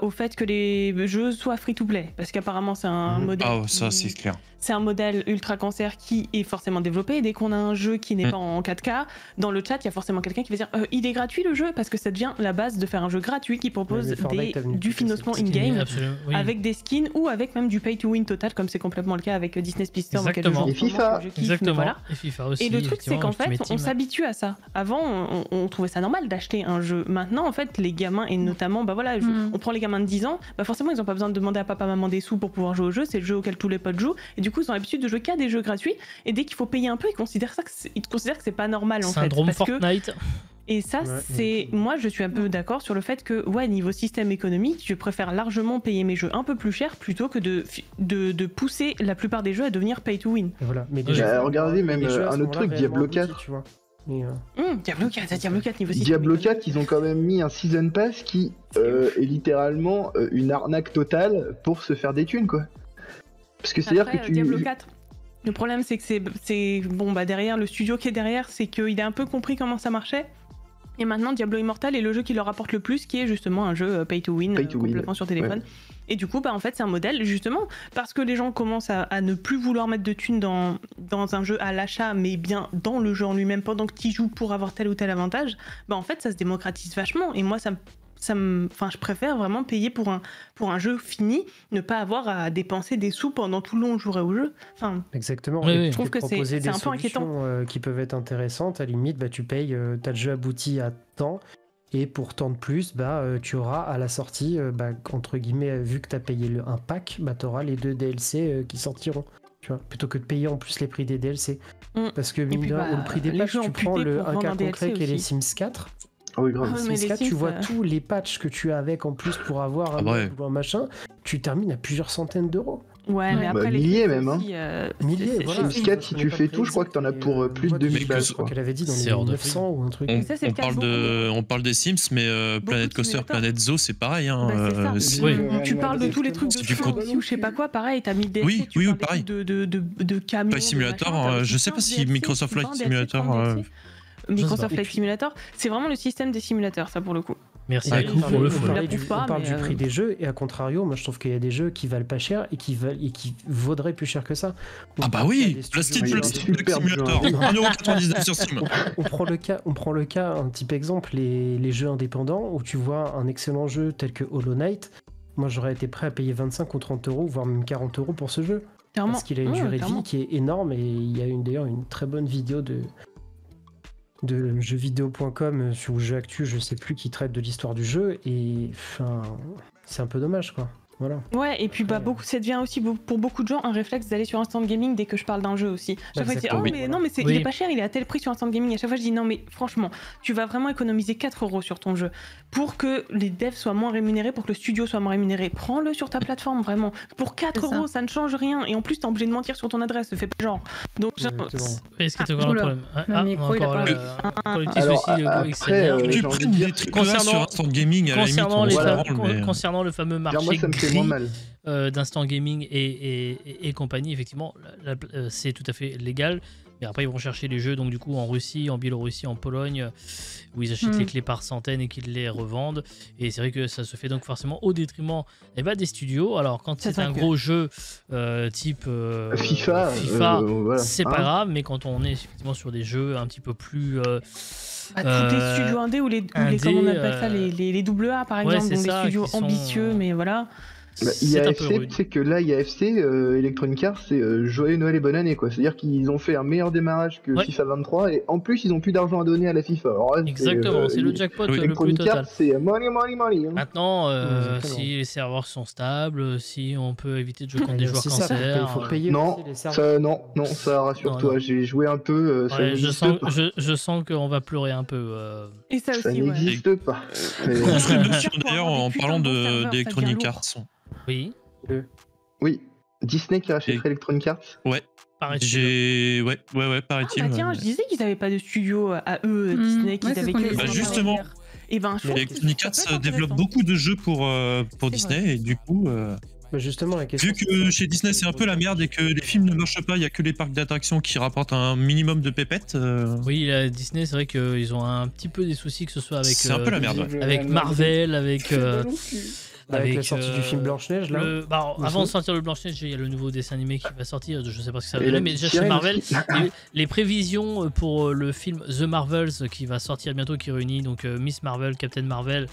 au fait que les jeux soient free-to-play. Parce qu'apparemment, c'est un modèle... Ah, ça, c'est clair. C'est un modèle ultra cancer qui est forcément développé. Et dès qu'on a un jeu qui n'est pas en 4K, dans le chat, il y a forcément quelqu'un qui va dire il est gratuit le jeu, parce que ça devient la base de faire un jeu gratuit qui propose du financement in-game avec des skins ou avec même du pay-to-win total, comme c'est complètement le cas avec Disney Speedster. Et FIFA. Exactement. Voilà. Et FIFA aussi. Et le truc, c'est qu'en fait, on s'habitue à ça. Avant, on trouvait ça normal d'acheter un jeu. Maintenant, en fait, les gamins, et notamment, bah voilà, on prend les gamins de 10 ans, bah forcément, ils n'ont pas besoin de demander à papa, maman des sous pour pouvoir jouer au jeu. C'est le jeu auquel tous les potes jouent. Et du coup, ils ont l'habitude de jouer qu'à des jeux gratuits. Et dès qu'il faut payer un peu, ils considèrent que c'est pas normal, en fait. Syndrome Fortnite. Et ça, moi, je suis un peu d'accord sur le fait que, niveau système économique, je préfère largement payer mes jeux un peu plus cher plutôt que de pousser la plupart des jeux à devenir pay to win. Voilà. Mais regardez, même un autre truc, Diablo 4. Tu vois. Diablo 4 niveau 6. Diablo 4, ils ont quand même mis un Season Pass qui est littéralement une arnaque totale pour se faire des thunes, quoi. Parce que c'est-à-dire que Diablo 4. Le problème, c'est que c'est bon, bah derrière, le studio qui est derrière, c'est qu'il a un peu compris comment ça marchait. Et maintenant, Diablo Immortal est le jeu qui leur rapporte le plus, qui est justement un jeu pay to win, complètement sur téléphone. Ouais. Et du coup, bah, en fait, c'est un modèle, justement, parce que les gens commencent à ne plus vouloir mettre de thunes dans un jeu à l'achat, mais bien dans le jeu en lui-même, pendant que tu joues pour avoir tel ou tel avantage, bah, en fait, ça se démocratise vachement. Et moi, je préfère vraiment payer pour un jeu fini, ne pas avoir à dépenser des sous pendant tout le long où je jouerai au jeu. Enfin, exactement. Je trouve que c'est un peu inquiétant. Qui peuvent être intéressantes. À la limite, bah, tu payes, t'as le jeu abouti à temps, et pour tant de plus, tu auras à la sortie, entre guillemets, vu que t'as payé un pack, t'auras les 2 DLC qui sortiront. Tu vois, plutôt que de payer en plus les prix des DLC. Parce que le prix des patchs, tu prends un cas concret qui est les Sims 4. Ah oui, grave. Sims 4, tu vois tous les patchs que tu as avec en plus pour avoir un machin, tu termines à plusieurs centaines d'euros. Ouais, mais après milliers même. Aussi, milliers, voilà. Sims 4, si tu fais tout, je crois que t'en as pour plus de 2000 balles. Je crois qu'elle avait dit dans les 900 ou un truc. On parle des Sims, mais Planet Coaster, Planet Zoo, c'est pareil. Tu parles de tous les trucs de Fluxy ou je sais pas quoi, pareil, t'as mis des DLC, oui, pareil. de camions. Flight Simulator, je sais pas si Microsoft Flight Simulator... Microsoft Flight Simulator, c'est vraiment le système des simulateurs, ça pour le coup. Merci. On parle du prix des jeux, et à contrario, moi je trouve qu'il y a des jeux qui valent pas cher et qui vaudraient plus cher que ça. Plastic Simulator, 1,99€ sur Steam. On prend le cas, un type exemple, les jeux indépendants où tu vois un excellent jeu tel que Hollow Knight. Moi j'aurais été prêt à payer 25 ou 30 euros, voire même 40 euros pour ce jeu. Clairement. Parce qu'il a une durée de vie qui est énorme, et il y a d'ailleurs une très bonne vidéo de jeuxvideo.com sur Jeux Actu, je sais plus, qui traite de l'histoire du jeu, et enfin c'est un peu dommage, quoi. Voilà. Ouais, et puis ça devient aussi pour beaucoup de gens un réflexe d'aller sur Instant Gaming dès que je parle d'un jeu aussi. Chaque fois, ils disent, mais non, mais il est pas cher, il est à tel prix sur Instant Gaming. À chaque fois, je dis, non, mais franchement, tu vas vraiment économiser 4 € sur ton jeu pour que les devs soient moins rémunérés, pour que le studio soit moins rémunéré. Prends-le sur ta plateforme, vraiment. Pour 4 €, ça ne change rien. Et en plus, t'es obligé de mentir sur ton adresse, fais pas genre. Donc, est-ce que tu as encore un problème? Le micro, il a pas tu prends des trucs sur Instant Gaming, concernant le fameux marché d'Instant Gaming et compagnie, effectivement, c'est tout à fait légal. Mais après, ils vont chercher les jeux, donc du coup, en Russie, en Biélorussie, en Pologne, où ils achètent les clés par centaines et qu'ils les revendent. Et c'est vrai que ça se fait donc forcément au détriment des studios. Alors, quand c'est un gros jeu type FIFA, voilà. C'est pas grave, mais quand on est effectivement sur des jeux un petit peu plus... tous les studios indés ou les comment on appelle ça, les AA par exemple, donc des studios ambitieux, mais voilà. IAFC, tu sais que là, IAFC, Electronic Arts, c'est joyeux Noël et bonne année, quoi. C'est-à-dire qu'ils ont fait un meilleur démarrage que FIFA 23 et en plus, ils ont plus d'argent à donner à la FIFA. Alors là, exactement, c'est le jackpot le plus total. C'est money. Maintenant, si les serveurs sont stables, si on peut éviter de jouer contre des joueurs cancer. Il faut payer les serveurs. Ça rassure-toi, j'ai joué un peu. Je sens qu'on va pleurer un peu. Et ça aussi, ça n'existe pas. D'ailleurs, en parlant d'Electronic Arts. Oui. Disney qui rachèterait Electronic Arts. Ouais. Paraît-il. Ouais, paraît-il. Tiens, je disais qu'ils n'avaient pas de studio à eux, Disney, qu'ils avaient que... justement, Electronic Arts développe beaucoup de jeux pour Disney, et du coup... justement, la question, vu que chez Disney c'est un peu la merde et que les films ne marchent pas, il n'y a que les parcs d'attractions qui rapportent un minimum de pépettes. Oui, Disney, c'est vrai qu'ils ont un petit peu des soucis, que ce soit avec... C'est un peu la merde, avec Marvel, avec la sortie du film Blanche-Neige, là. Avant de sortir le Blanche-Neige, il y a le nouveau dessin animé qui va sortir, je sais pas ce que ça va donner, mais déjà chez Marvel, les prévisions pour le film The Marvels qui va sortir bientôt, qui réunit donc Miss Marvel, Captain Marvel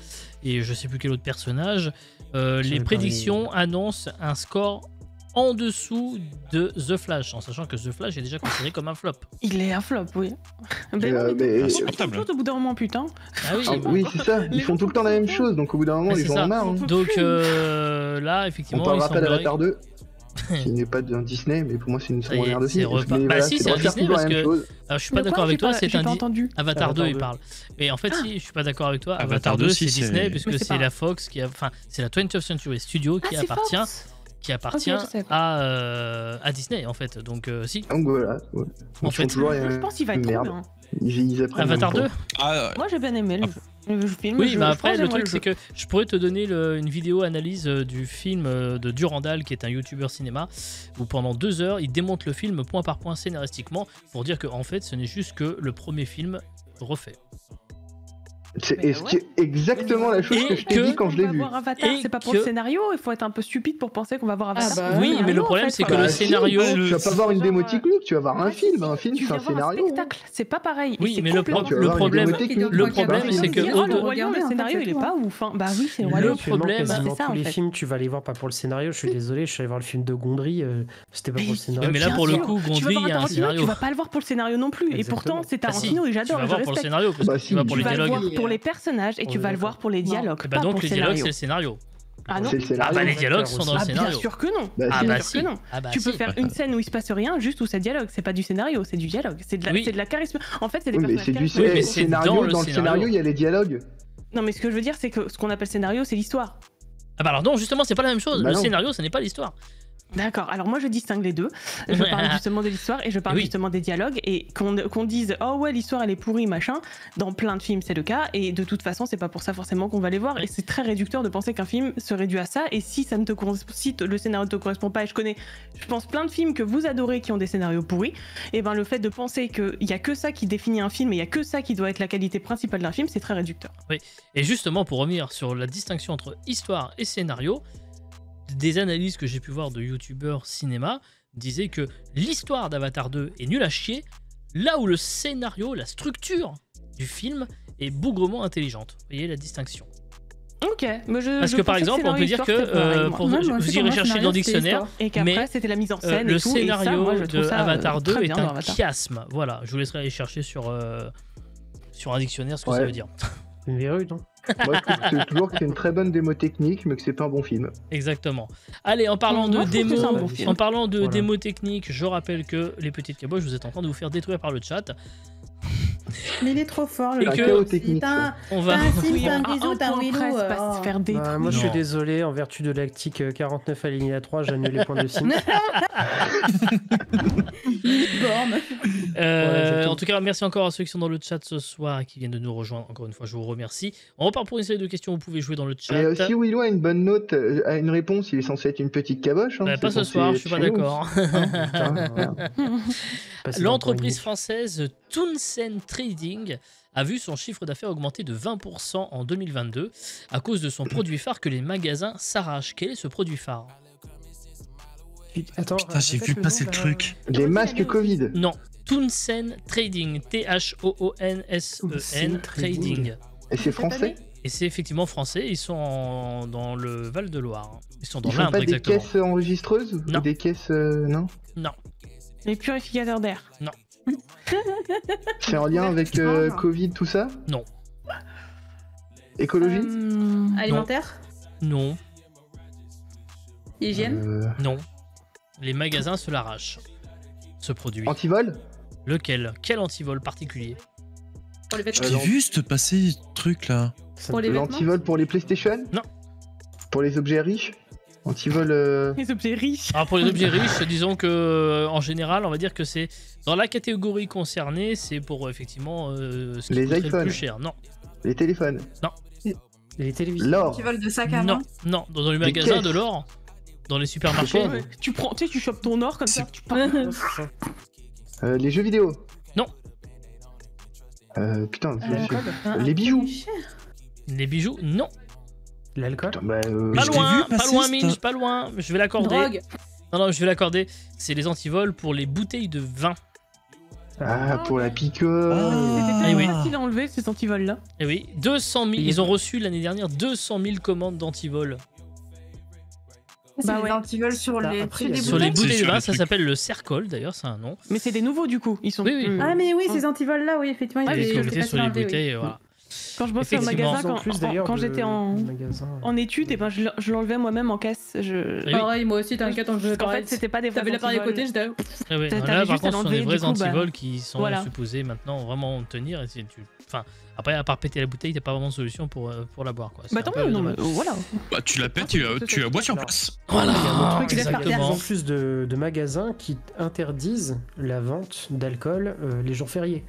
et je sais plus quel autre personnage, les prédictions annoncent un score en dessous de The Flash, en sachant que The Flash est déjà considéré comme un flop. Il est un flop, oui. Mais au bout d'un moment, putain. Oui, c'est ça. Ils font tout le temps la même chose, donc au bout d'un moment, les gens en ont marre. Donc là, effectivement, on parlera pas d'Avatar 2, qui n'est pas d'un Disney, mais pour moi, c'est une seconde merde aussi. Si, c'est un Disney parce que je suis pas d'accord avec toi. C'est un Avatar 2, il parle. Mais en fait, si, je suis pas d'accord avec toi. Avatar 2, c'est Disney, puisque c'est la Fox qui a, enfin, c'est la 20th Century Studio qui appartient à Disney en fait, donc si. Donc voilà. En fait, je pense qu'il va être trop bien. Avatar 2. Moi j'ai bien aimé le film. Oui, mais après le truc c'est que je pourrais te donner une vidéo analyse du film de Durandal, qui est un youtubeur cinéma, où pendant 2 heures il démonte le film point par point scénaristiquement pour dire que en fait ce n'est juste que le premier film refait. C'est exactement la chose que je t'ai dit quand je l'ai vu. C'est pas pour le scénario, il faut être un peu stupide pour penser qu'on va voir Avatar. Oui, mais le problème c'est que le scénario... Tu vas pas voir une démo technique, tu vas voir un film. Un film, c'est un scénario. C'est pas pareil. Oui, mais le problème c'est que... Le Roi Lion, le scénario il est pas ouf. Bah oui, c'est le Roi Lion. Le problème, c'est ça. Tous les films, tu vas les voir pas pour le scénario. Je suis désolé, je suis allé voir le film de Gondry, c'était pas pour le scénario. Mais là pour le coup, Gondry, il y a un scénario. Tu vas pas le voir pour le scénario non plus. Et pourtant, c'est Tarantino et j'adore. Tu vas voir pour le scénario, parce que tu vas pour les dialogues. Pour les personnages. Et tu vas le voir pour les dialogues. Bah donc les dialogues, c'est le scénario. Ah non. Les dialogues sont dans le scénario. Bien sûr que non. Bien sûr que non. Tu peux faire une scène où il se passe rien, juste où c'est dialogue. C'est pas du scénario, c'est du dialogue. C'est de la charisme. En fait, c'est des personnages. Mais c'est du scénario. Dans le scénario, il y a les dialogues. Non, mais ce que je veux dire, c'est que ce qu'on appelle scénario, c'est l'histoire. Ah bah alors non, justement, c'est pas la même chose. Le scénario, ce n'est pas l'histoire. D'accord, alors moi je distingue les deux. Je parle justement de l'histoire et je parle justement des dialogues. Et qu'on dise oh ouais, l'histoire elle est pourrie, machin, dans plein de films c'est le cas. Et de toute façon, c'est pas pour ça forcément qu'on va les voir. Et c'est très réducteur de penser qu'un film se réduit à ça. Et si ça ne te si le scénario ne te correspond pas, et je pense plein de films que vous adorez qui ont des scénarios pourris, et ben le fait de penser qu'il y a que ça qui définit un film et il y a que ça qui doit être la qualité principale d'un film, c'est très réducteur. Oui, et justement pour revenir sur la distinction entre histoire et scénario, des analyses que j'ai pu voir de youtubeurs cinéma disaient que l'histoire d'Avatar 2 est nulle à chier, là où le scénario, la structure du film est bougrement intelligente. Vous voyez la distinction? Ok, mais parce que par exemple, on peut dire que vous irez chercher dans le dictionnaire, et qu'après c'était la mise en scène. Le scénario de Avatar 2 est un chiasme. Voilà, je vous laisserai aller chercher sur un dictionnaire ce que ça veut dire. C'est une verrue, non? Moi, je trouve toujours que c'est une très bonne démo technique, mais que c'est pas un bon film. Exactement. Allez, en parlant de Moi, je trouve que c'est un bon film. voilà. Démo techniques, je rappelle que les petites caboches, vous êtes en train de vous faire détruire par le chat. Mais il est trop fort, le Et que- chaos technique. On va. T'as un Sim, t'as un Grisou, t'as un Willou. pas se faire détruire. Moi, je suis Non. désolé, en vertu de l'article 49 alinéa 3, j'annule les points de sim. Borne. exactement. En tout cas, merci encore à ceux qui sont dans le chat ce soir et qui viennent de nous rejoindre. Encore une fois, je vous remercie. On repart pour une série de questions. Vous pouvez jouer dans le chat. Et si Willow a une bonne note, a une réponse, il est censé être une petite caboche. Hein, Bah, c'est pas ce censé soir, je être suis pas chez nous. d'accord. Putain, merde. Passez dans le L'entreprise point française Tencent Trading a vu son chiffre d'affaires augmenter de 20% en 2022 à cause de son produit phare que les magasins s'arrachent. Quel est ce produit phare? unique. Attends, Putain, j'ai vu passer le truc. Les masques Covid. Non, Tencent Trading. T-H-O-O-N-S-E-N Trading. Et c'est français? Et c'est effectivement français. Ils sont dans le Val-de-Loire. Ils sont dans Ils font l'Indre, pas des exactement. caisses enregistreuses? Non. Ou des caisses... non? Non. Les purificateurs d'air. C'est en lien avec Covid, tout ça? Non. Écologie? Alimentaire? Non. Hygiène? Non. Les magasins se l'arrachent. Ce produit. Antivol? Lequel? Quel antivol particulier? Pour les Je vêtements? t'ai vu ce passer truc là. Pour les vêtements? L'antivol pour les PlayStation? Non. Pour les objets riches? Antivol... Les objets riches. Alors pour les objets riches, disons que en général, on va dire que c'est dans la catégorie concernée, c'est pour effectivement ce qui Les coûterait le iPhones. plus cher. Non, Les téléphones? Les télévisions. L'or? Qui volent de sac à non, main? non. Dans les magasins caisses. de l'or, dans les supermarchés. Ouais. Tu prends, tu sais, tu chopes ton or comme ça. Tu pars. Les jeux vidéo? Non. Putain, L'alcool. les bijoux? Les bijoux, non. L'alcool. Putain, bah, Pas je t'ai loin, vu pas passer loin, cette- Minch, pas loin. Je vais l'accorder. Drogue? Non, je vais l'accorder. C'est les antivols pour les bouteilles de vin. Ah, pour la picote. C'était Ah, tellement oui. facile à enlever ces antivols-là. Et oui, 200 000. Ils ont reçu l'année dernière 200 000 commandes d'antivols. C'est Bah les ouais. antivols sur Ça, les après, prix il y a des Sur les bouteilles? bouteilles de sur vin, le ça truc. s'appelle le Cercol, d'ailleurs, c'est un nom. Mais c'est des nouveaux du coup. Ils sont. Oui, oui. Ah mais oui, Ah. ces antivols-là, oui, effectivement. Et ils que étaient mettez sur les enlevés, oui. bouteilles, voilà. Quand je bossais au Effectivement. magasin, quand j'étais en études, et ben je l'enlevais moi-même en caisse. Et oui. Pareil, moi aussi, t'inquiète, on En fait, c'était pas des vrais T'avais l'appareil à antivols. côté, j'étais... Ah ouais, T'avais là, par juste à contre, ce sont l'enlever, des vrais du coup, bah, antivols qui sont voilà. supposés maintenant vraiment tenir. Et enfin, après, à part péter la bouteille, t'as pas vraiment de solution pour la boire. Quoi. C'est Bah un tant peu mieux, non, mais dommage. voilà. Bah, tu la pètes, tu la bois sur place. Voilà, Il y a un autre truc, c'est qu'il y a de exactement. plus en plus de magasins qui interdisent la vente d'alcool les jours fériés.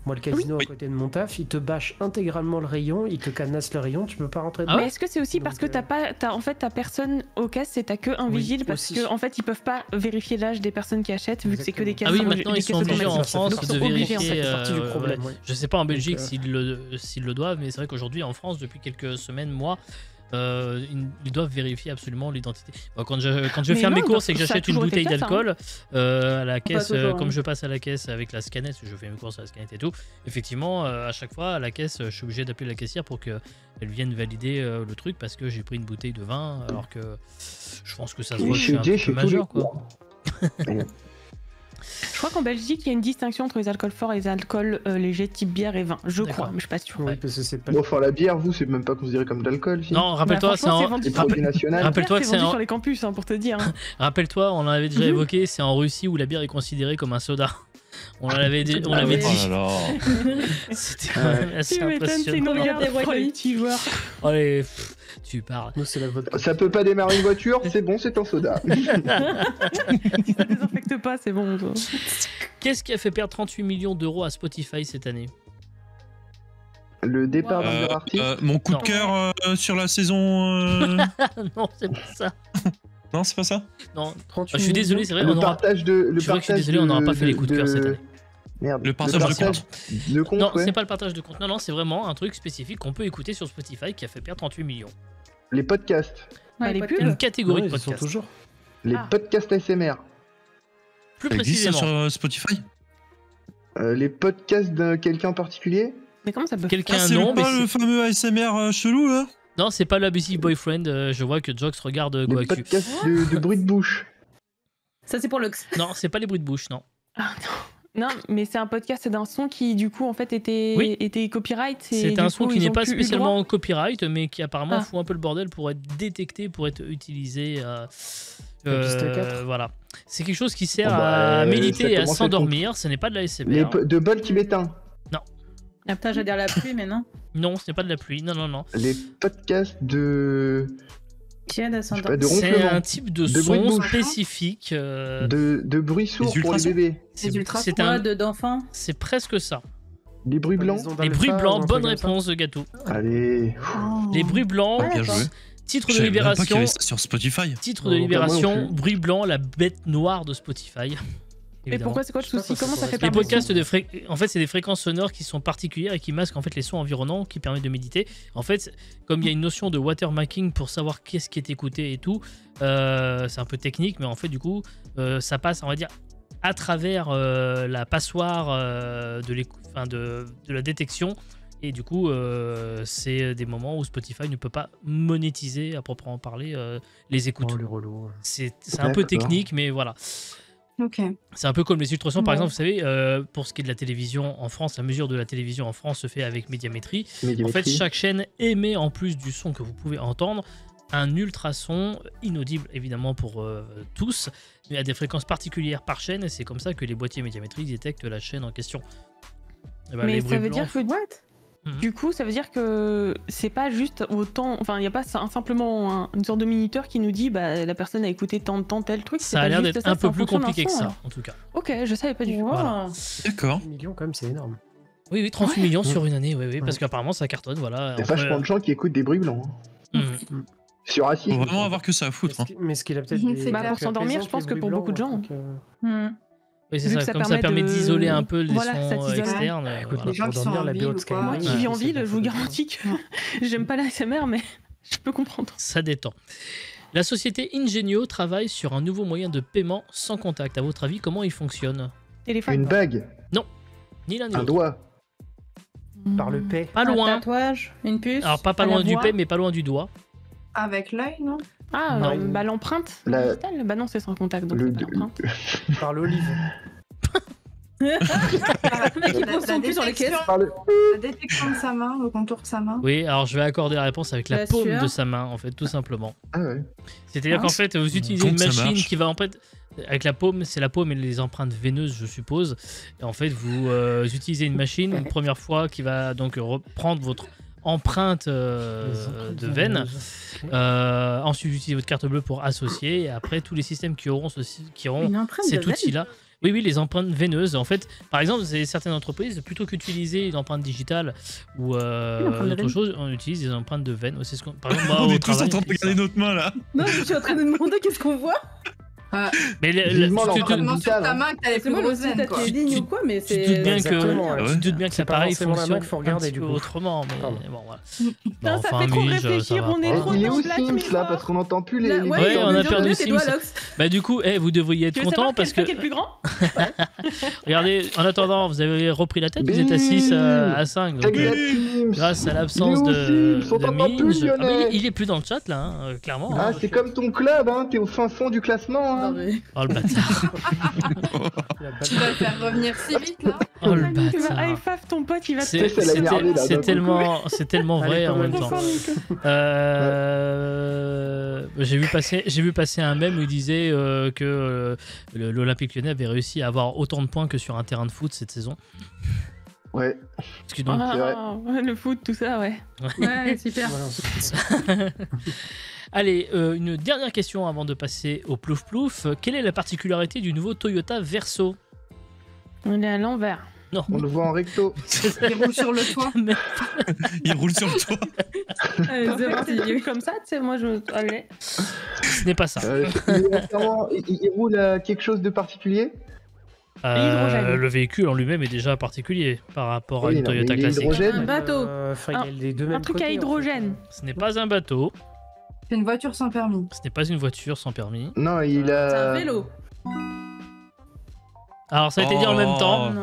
Moi, le casino Oui. à côté de mon taf, ils te bâchent intégralement le rayon, ils te cadenassent le rayon, tu peux pas rentrer Ah dedans. ouais Mais est-ce que c'est aussi parce que Donc, en fait t'as personne aux caisses, c'est t'as que un Oui, vigile parce aussi. que en fait ils peuvent pas vérifier l'âge des personnes qui achètent vu que c'est que des caisses. Ah oui, des maintenant ils caisses sont obligés en automatiques. France Donc, ils de sont obligés, en fait. vérifier. C'est partie du problème. ouais. Je sais pas en Belgique Donc, s'ils le doivent, mais c'est vrai qu'aujourd'hui en France, depuis quelques semaines, mois, ils doivent vérifier absolument l'identité. Bon, quand je Mais fais mes non, courses et que ça a j'achète une toujours été bouteille le cas, ça, d'alcool à la caisse, toujours, comme hein. je passe à la caisse avec la scanette, parce que je fais mes courses à la scanette et tout, effectivement, à chaque fois à la caisse, je suis obligé d'appeler la caissière pour qu'elle vienne valider le truc parce que j'ai pris une bouteille de vin alors que je pense que ça se voit que je suis un peu majeur, quoi. Je crois qu'en Belgique, il y a une distinction entre les alcools forts et les alcools légers type bière et vin. Je D'accord. crois, mais je suis pas sûre. Oui, parce que c'est pas. Bon, enfin, la bière, vous, c'est même pas considéré comme de l'alcool, si? Non, rappelle-toi, Bah, c'est en... franchement, C'est vendu- produit national. Rappelle-toi que c'est c'est vendu en... sur les campus, hein, pour te dire. hein. Rappelle-toi, on l'avait déjà évoqué, c'est en Russie où la bière est considérée comme un soda. On l'avait dit. Ah oui. dit. Oh là là. C'était quand même assez Tu m'étonnes, c'est une impressionnant. regarde Des pour les Royaumes. petits joueurs. Allez, tu parles. Nous, c'est la vodka. Ça peut pas démarrer une voiture, c'est bon, c'est un soda. Si ça désinfecte pas, c'est bon. quoi. Qu'est-ce qui a fait perdre 38 millions d'euros à Spotify cette année? Le départ d'un leur artiste. Mon coup Non. de cœur sur la saison. Non, c'est pas ça. Non, c'est pas ça. Non, 38 je suis désolé, c'est vrai, Le on aura... partage de. Le Je vois que je suis partage désolé, on n'aura de- pas fait les coups de cœur de- cette année. Merde. Le partage de compte. De compte, Non, ouais. c'est pas le partage de compte. Non, c'est vraiment un truc spécifique qu'on peut écouter sur Spotify qui a fait perdre 38 millions. Les podcasts. Bah, les pubs. Une catégorie Ouais, de ils sont podcasts. toujours. Les Ah. podcasts ASMR. Plus Ça existe ça précisément, sur Spotify? Les podcasts d'un quelqu'un en particulier. Mais comment ça peut quelqu'un Ah, c'est non, mais pas c'est- le fameux ASMR chelou là? non, c'est pas l'Abusive Boyfriend. Je vois que Jox regarde Les Goaku. podcasts de bruit de bouche. Ça, c'est pour Lux. Non, c'est pas les bruits de bouche, non. Ah, Non, mais c'est un podcast d'un son qui, du coup, en fait, était copyright. C'est un son qui n'est pas spécialement copyright, mais qui apparemment fout un peu le bordel pour être détecté, pour être utilisé. Voilà. C'est quelque chose qui sert à méditer et à s'endormir. Ce n'est pas de la SMR. De bol tibétain. Non. Ah putain, j'allais dire la pluie, mais non. Non, ce n'est pas de la pluie. Non. Les podcasts de... C'est un type de son spécifique. De bruit sourd pour les bébés. C'est ultrasons d'enfants. C'est presque ça. Les bruits blancs. Les bruits blancs, bonne réponse de Gâteau. Allez. Les bruits blancs. Bien joué. Titre de Libération. Sur Spotify. Titre de Libération. Bruit blanc, la bête noire de Spotify. Et pourquoi c'est quoi le souci? Comment ça fait les podcasts en fait, c'est des fréquences sonores qui sont particulières et qui masquent en fait les sons environnants, qui permettent de méditer. En fait, comme il y a une notion de watermarking pour savoir qu'est-ce qui est écouté et tout, c'est un peu technique, mais en fait, du coup, ça passe, on va dire, à travers la passoire de la détection. Et du coup, c'est des moments où Spotify ne peut pas monétiser, à proprement parler, les écoutes. C'est un peu technique, mais voilà. Okay. C'est un peu comme les ultrasons, par exemple, vous savez, pour ce qui est de la télévision en France, la mesure de la télévision en France se fait avec médiamétrie. En fait, chaque chaîne émet, en plus du son que vous pouvez entendre, un ultrason inaudible, évidemment, pour tous, mais à des fréquences particulières par chaîne, et c'est comme ça que les boîtiers médiamétrie détectent la chaîne en question. Ben, mais ça veut dire que... Du coup, ça veut dire que c'est pas juste autant. Enfin, il n'y a pas simplement une sorte de minuteur qui nous dit la personne a écouté tant de temps tel truc. Ça a l'air d'être un peu plus compliqué que ça, en tout cas. Ok, je savais pas du tout. Voilà. D'accord. 38 millions, quand même, c'est énorme. Oui, 38 millions sur une année, oui, parce qu'apparemment ça cartonne. Voilà. Il y a vachement de gens qui écoutent des bruits blancs. Sur Assis. Faut vraiment avoir que ça à foutre. Mais ce qu'il a peut-être. Pour s'endormir, je pense que pour beaucoup de gens. Oui, c'est ça, comme ça permet d'isoler un peu les sons externes. Les gens qui sont en ville ou quoi. Moi qui vis en ville, je vous garantis que j'aime pas la SMR, mais je peux comprendre. Ça détend. La société Ingenio travaille sur un nouveau moyen de paiement sans contact. À votre avis, comment il fonctionne? Téléphone. Une bague. Non, ni l'un ni l'autre. Un doigt. Par le paix. Pas loin. Un tatouage, une puce. Alors pas loin du paix, mais pas loin du doigt. Avec l'œil, non? Ah, l'empreinte digitale. Bah non, c'est sans contact, donc c'est pas l'empreinte. Par l'olive. La détection de sa main, le contour de sa main. Oui, alors je vais accorder la réponse avec la paume de sa main, en fait, tout simplement. Ah ouais. C'est-à-dire qu'en fait, vous utilisez une machine qui va en fait... Avec la paume, c'est la paume et les empreintes veineuses, je suppose. Et en fait, vous utilisez une machine une première fois qui va donc reprendre votre empreinte de veine. Ensuite, vous utilisez votre carte bleue pour associer. Et après, tous les systèmes qui auront cet outil-là. Oui, les empreintes veineuses. En fait, par exemple, certaines entreprises, plutôt qu'utiliser une empreinte digitale ou autre chose, on utilise des empreintes de veine. C'est ce par exemple, moi, on est tous en train de regarder notre main là. Non, je suis en train de me demander qu'est-ce qu'on voit. Mais sur ta main que t'as les plus grosses veines, quoi. Tu te doutes bien que l'appareil fonctionne faut regarder du coup autrement, mais bon, voilà. Ça fait trop réfléchir, on est trop Il est dans où Black Sims Mirror. là parce qu'on n'entend plus les. Ouais, on a perdu Sims. Bah du coup, vous devriez être content parce que. Qui est le plus grand? Regardez, en attendant, vous avez repris la tête, vous êtes à 6 à 5. Donc, grâce à l'absence de Minge. Il est plus dans le chat là, clairement. Ah, c'est comme ton club, t'es au fin fond du classement. Oh le bâtard. Tu vas le faire revenir si vite là. Oh le bâtard. Tu vas high five ton pote, il va te c'est tellement vrai en même temps. J'ai vu passer un mème où il disait que l'Olympique Lyonnais avait réussi à avoir autant de points que sur un terrain de foot cette saison. Ouais. Excuse-moi. Le foot, tout ça, ouais. Ouais, super. Allez, une dernière question avant de passer au plouf plouf. Quelle est la particularité du nouveau Toyota Verso? On est à l'envers. Non. On le voit en recto. Il roule sur le toit. Il roule sur le toit. C'est comme ça, tu sais, moi je... Allez. Ce n'est pas ça. Il roule à quelque chose de particulier? Le véhicule en lui-même est déjà particulier par rapport à une Toyota classique. Un bateau. Un truc à hydrogène. Ce n'est pas un bateau. C'est une voiture sans permis. Ce n'est pas une voiture sans permis. Non, il a... C'est un vélo. Alors ça a été dit en même temps.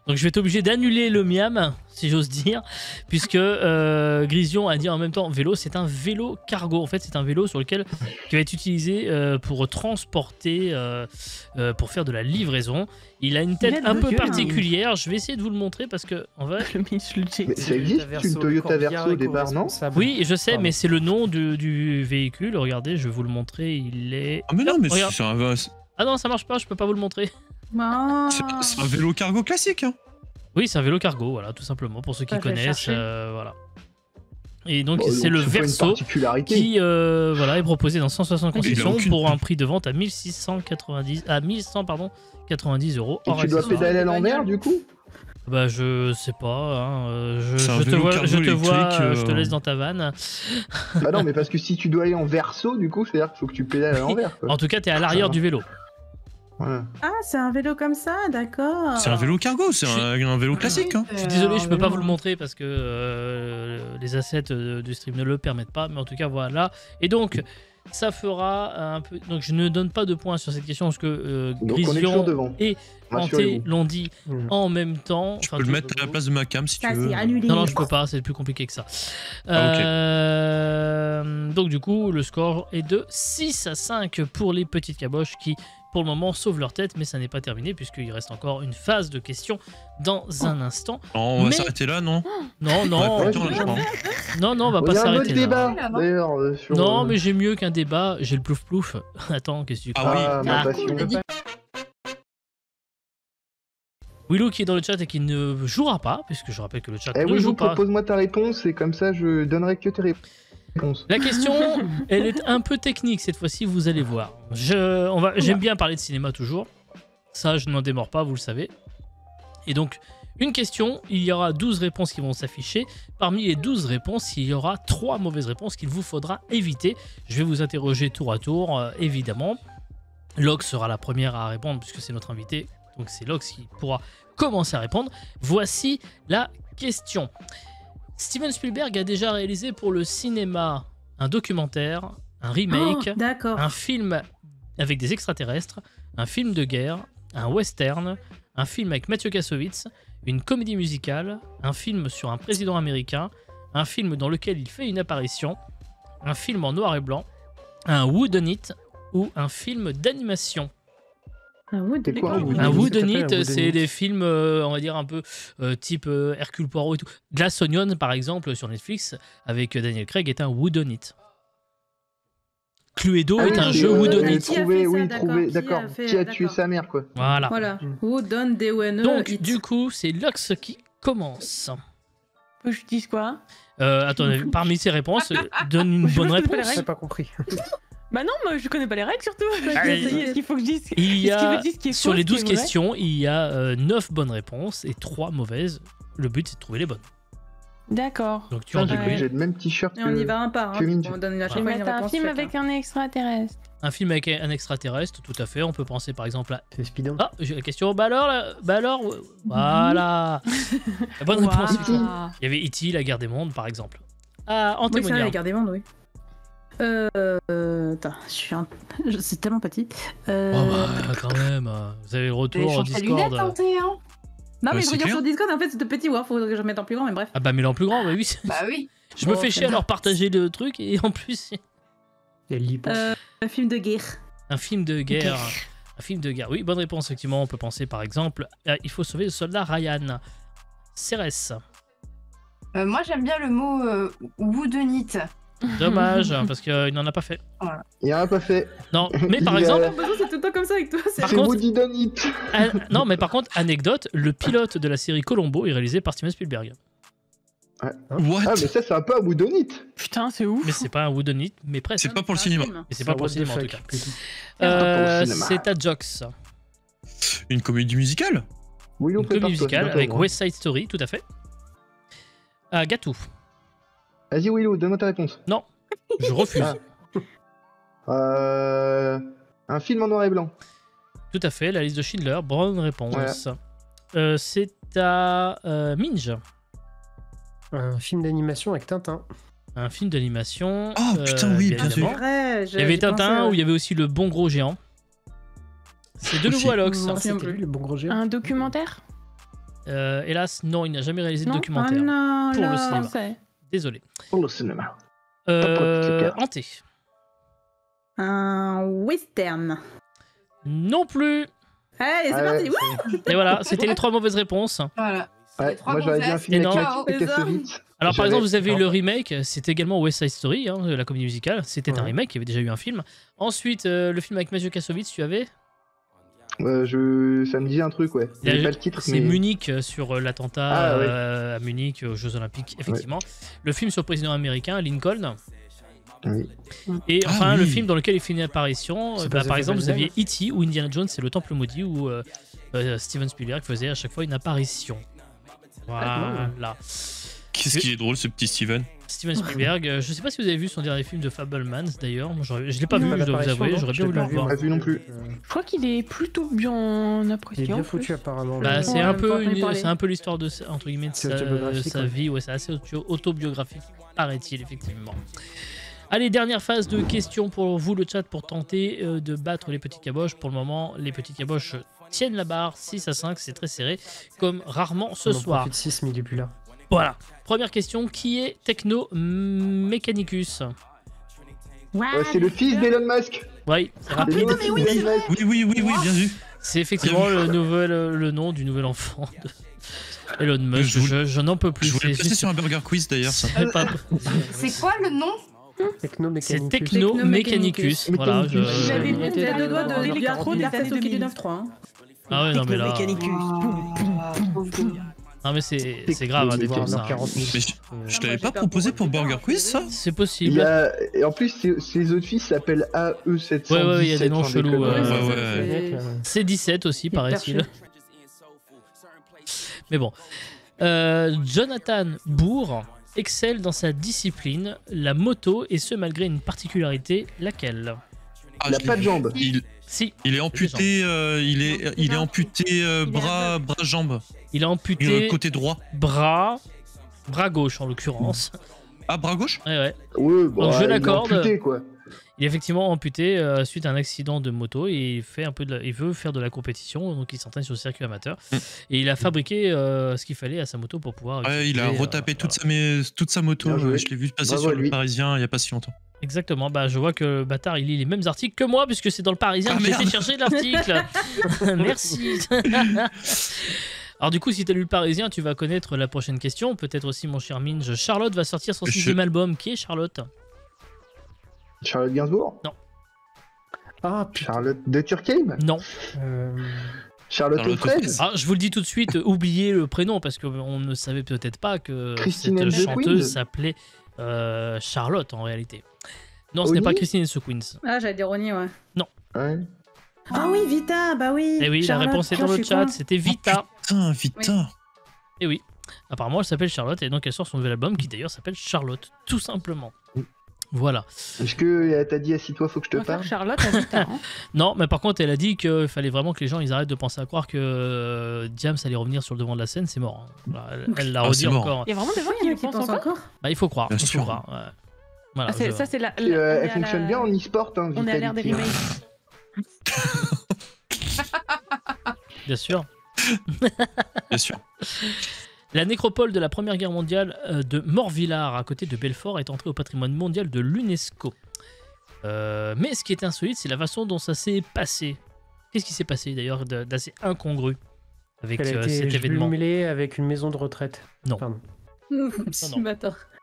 Donc je vais être obligé d'annuler le miam, si j'ose dire, puisque Grision a dit en même temps vélo, c'est un vélo cargo. En fait, c'est un vélo sur lequel qui va être utilisé pour transporter, pour faire de la livraison. Il a une tête un peu particulière. Je vais essayer de vous le montrer parce que en vrai. Mais ça existe une Toyota Verso au départ, non? Oui, je sais, mais c'est le nom du véhicule. Regardez, je vais vous le montrer. Il est. Ah mais non, mais c'est un. Ah non, ça marche pas. Je peux pas vous le montrer. C'est un vélo cargo classique. Hein. Oui, c'est un vélo cargo, voilà, tout simplement, pour ceux qui connaissent. Voilà. Et donc, c'est le Verso qui voilà, est proposé dans 160 conditions pour un prix de vente à 1190 €. Et tu dois pédaler à l'envers, du coup? Bah, je sais pas. Hein. Je te laisse dans ta vanne. Bah non, mais parce que si tu dois aller en verso, du coup, c'est-à-dire qu'il faut que tu pédales à l'envers. En tout cas, t'es à l'arrière du vélo. Voilà. Ah, c'est un vélo comme ça, d'accord. C'est un vélo cargo, c'est un vélo classique. Hein. Je suis désolé, je peux pas vous le montrer parce que les assets du stream ne le permettent pas, mais en tout cas voilà. Et donc ça fera un peu. Donc je ne donne pas de points sur cette question parce que Grision et Hanté l'ont dit en même temps. Je peux le mettre à la place de ma cam si tu veux. Non, je peux pas, c'est plus compliqué que ça. Donc du coup, le score est de 6-5 pour les petites caboches qui, pour le moment, sauvent leur tête, mais ça n'est pas terminé puisqu'il reste encore une phase de questions dans un instant. On va s'arrêter là, non? Non, on va pas s'arrêter là. Non, mais j'ai mieux qu'un débat, j'ai le plouf plouf. Attends, qu'est-ce que tu crois? Willow qui est dans le chat et qui ne jouera pas, puisque je rappelle que le chat ne joue pas. Propose-moi ta réponse et comme ça je donnerai que tes réponses. La question, elle est un peu technique cette fois-ci, vous allez voir. J'aime bien parler de cinéma toujours. Ça, je n'en démords pas, vous le savez. Et donc, une question, il y aura 12 réponses qui vont s'afficher. Parmi les 12 réponses, il y aura 3 mauvaises réponses qu'il vous faudra éviter. Je vais vous interroger tour à tour, évidemment. Lox sera la première à répondre puisque c'est notre invité. Donc c'est Lox qui pourra commencer à répondre. Voici la question. Steven Spielberg a déjà réalisé pour le cinéma un documentaire, un remake, un film avec des extraterrestres, un film de guerre, un western, un film avec Mathieu Kassovitz, une comédie musicale, un film sur un président américain, un film dans lequel il fait une apparition, un film en noir et blanc, un whodunit ou un film d'animation. Un whodunit, c'est des films, on va dire un peu type Hercule Poirot et tout. Glass Onion, par exemple, sur Netflix, avec Daniel Craig, est un whodunit. Cluedo est un jeu whodunit. D'accord. Qui a tué sa mère, quoi. Voilà. Whodun, D-O-N-E. Donc, du coup, c'est Lox qui commence. Je dis quoi? Attends, parmi ces réponses, donne une bonne réponse. J'ai pas compris. Bah non, moi je connais pas les règles surtout. Est-ce qu'il faut que je dise il y a, sur les 12 questions, il y a 9 bonnes réponses et 3 mauvaises. Le but c'est de trouver les bonnes. D'accord. Donc tu en déduis. J'ai le même t-shirt. Et on y va un par. On donne la chaque fois une réponse. Un film avec un extraterrestre. Un film avec un extraterrestre, tout à fait. On peut penser par exemple à. C'est Spidon. Ah, j'ai la question. Bah alors, voilà. La bonne réponse. Il y avait E.T., la guerre des mondes, par exemple. En témoignage. Oui, la guerre des mondes, oui. Attends, c'est tellement petit. Quand même, vous avez le retour au Discord. Non, mais je regarde sur Discord, en fait, c'est de petit, ouais, faut que je mette en plus grand, mais bref. Ah bah, mets-le en plus grand, bah oui. Bah oui. Je me fais chier à leur partager le truc et en plus. Un film de guerre. Un film de guerre. Un film de guerre, oui, bonne réponse, effectivement. On peut penser par exemple à Il faut sauver le soldat Ryan. Cérès. Moi, j'aime bien le mot whodunit. Dommage, parce qu'il n'en a pas fait. Voilà. Il n'en a pas fait. Non, mais par exemple. C'est tout le temps comme ça avec toi. C'est Woody-Donit. Non, mais par contre, anecdote, le pilote de la série Colombo est réalisé par Steven Spielberg. What? Ah, mais ça, c'est un peu un Woody-Donit. Putain, c'est ouf. Mais c'est pas un whodunit, mais presque. C'est pas pour le cinéma. Mais c'est pas pour le cinéma en tout cas. C'est à Jox. Une comédie musicale? Oui, une comédie musicale avec West Side Story, tout à fait. Gatou. Vas-y, Willow, donne-moi ta réponse. Non, je refuse. Un film en noir et blanc. Tout à fait, la liste de Schindler, bonne réponse. Voilà. C'est à Minge. Un film d'animation avec Tintin. Un film d'animation. Oh putain, oui, bien sûr. Il y avait Tintin, où il y avait aussi Le Bon Gros Géant. C'est de nouveau à Lox. Le Bon Gros Géant. Un documentaire? Hélas, non, il n'a jamais réalisé de documentaire pour le cinéma. Désolé. Pour le cinéma. Hanté. Un western. Non plus. Allez, c'est parti. Et voilà, c'était les 3 mauvaises réponses. Voilà. Ouais, moi j'aurais dit un film avec Kassovitz. Alors par exemple, vous avez eu le remake, c'est également West Side Story, la comédie musicale. C'était un remake, il y avait déjà eu un film. Ensuite, le film avec Mathieu Kassovitz, tu avais ça me dit un truc, ouais. Pas le titre, c'est Munich sur l'attentat à Munich aux Jeux Olympiques, effectivement. Le film sur le président américain, Lincoln. Oui. Et enfin, le film dans lequel il fait une apparition, par exemple, vous aviez E.T. ou Indiana Jones, c'est le Temple maudit où Steven Spielberg faisait à chaque fois une apparition. Voilà. Qu'est-ce qui est drôle, ce petit Steven Spielberg. Je sais pas si vous avez vu son dernier film de Fablemans d'ailleurs. Je l'ai pas vu, je dois vous avouer. J'aurais bien voulu le voir. Pas vu non plus. Je crois qu'il est plutôt bien apprécié. Il est bien foutu apparemment. C'est un peu l'histoire de entre guillemets de sa vie. Ouais, c'est assez autobiographique, paraît-il effectivement. Allez, dernière phase de questions pour vous, le chat, pour tenter de battre les petits caboches. Pour le moment, les petits caboches tiennent la barre 6-5, c'est très serré, comme rarement ce soir. 6, mais il est plus là. Voilà. Première question, qui est Techno Mechanicus? C'est le fils d'Elon Musk. Oui, c'est rapide. Oui, bien vu. C'est effectivement le nom du nouvel enfant de Elon Musk. Je n'en peux plus. Je voulais passer sur un Burger Quiz d'ailleurs. C'est quoi le nom? C'est Techno Mechanicus. Voilà, J'avais mis deux doigts de l'électro des années 2009-3. Ah ouais, non mais là... Non mais c'est grave des trucs ça. Mais je t'avais pas proposé pour Burger Quiz ça? C'est possible. Et en plus ses autres fils s'appellent AE717. Ouais, il y a des noms chelous. C'est 17 aussi paraît-il. Mais bon. Jonathan Bourg excelle dans sa discipline, la moto, et ce malgré une particularité, laquelle? Il n'a pas de jambes. Il est amputé, il est amputé bras, jambes. Il est amputé côté droit. Bras gauche en l'occurrence. Ah, bras gauche? Ouais. Oui, bon, donc je l'accorde. Il est effectivement amputé suite à un accident de moto et il veut faire de la compétition, donc il s'entraîne sur le circuit amateur. Et il a fabriqué ce qu'il fallait à sa moto pour pouvoir. Il a retapé toute sa moto. Je l'ai vu passer sur le Parisien il n'y a pas si longtemps. Exactement, je vois que le bâtard il lit les mêmes articles que moi puisque c'est dans le Parisien que j'ai fait chercher l'article. Merci. Alors du coup, si t'as lu le Parisien, tu vas connaître la prochaine question. Peut-être aussi mon cher Minge. Charlotte va sortir son 6e album. Qui est Charlotte? Charlotte Gainsbourg? Non. Ah, Charlotte de Turckheim? Non. Charlotte aux fraises? Je vous le dis tout de suite, oubliez le prénom parce qu'on ne savait peut-être pas que Christine cette chanteuse s'appelait Charlotte en réalité. Non, ce n'est pas Christine and the Queens. Ah, j'allais dire Ronnie, ouais. Non. Ouais. Ah oui, Vita, bah oui. Et oui, Charlotte, la réponse est dans le chat, c'était Vita. Vita. Oui. Et oui, apparemment elle s'appelle Charlotte et donc elle sort son nouvel album qui d'ailleurs s'appelle Charlotte, tout simplement. Voilà. Est-ce que t'a dit assis-toi, faut que je te parle? Charlotte à Vita. Non, mais par contre elle a dit qu'il fallait vraiment que les gens ils arrêtent de penser à croire que Diams allait revenir sur le devant de la scène, c'est mort. Voilà, elle l'a redit encore. Il y a vraiment des gens qui pensent encore. Il faut croire. Bien il faut sûr. croire. Ouais. Voilà, ça c'est la. Elle fonctionne bien en e-sport. On est à l'ère des remakes. Bien sûr. Bien sûr. La nécropole de la Première Guerre mondiale de Morvillard, à côté de Belfort, est entrée au patrimoine mondial de l'UNESCO. Mais ce qui est insolite, c'est la façon dont ça s'est passé. Qu'est-ce qui s'est passé d'ailleurs d'assez incongru avec cet événement? Elle a été avec une maison de retraite. Non. Pardon. Non.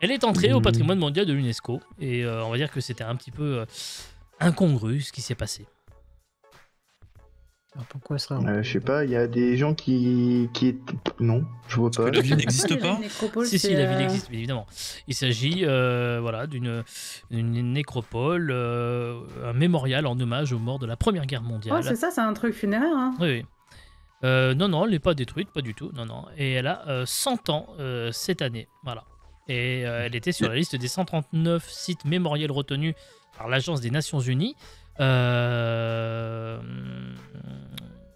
Elle est entrée au patrimoine mondial de l'UNESCO et on va dire que c'était un petit peu incongru ce qui s'est passé. Alors pourquoi ça serait je sais pas, il y a des gens qui non, je vois pas. La ville n'existe pas? Si, la ville existe, évidemment. Il s'agit d'une nécropole, un mémorial en hommage aux morts de la Première Guerre mondiale. Ouais, c'est ça, c'est un truc funéraire. Hein. Oui. Non, elle n'est pas détruite, pas du tout. Non. Et elle a 100 ans cette année. Voilà. Et elle était sur la liste des 139 sites mémoriels retenus par l'Agence des Nations Unies.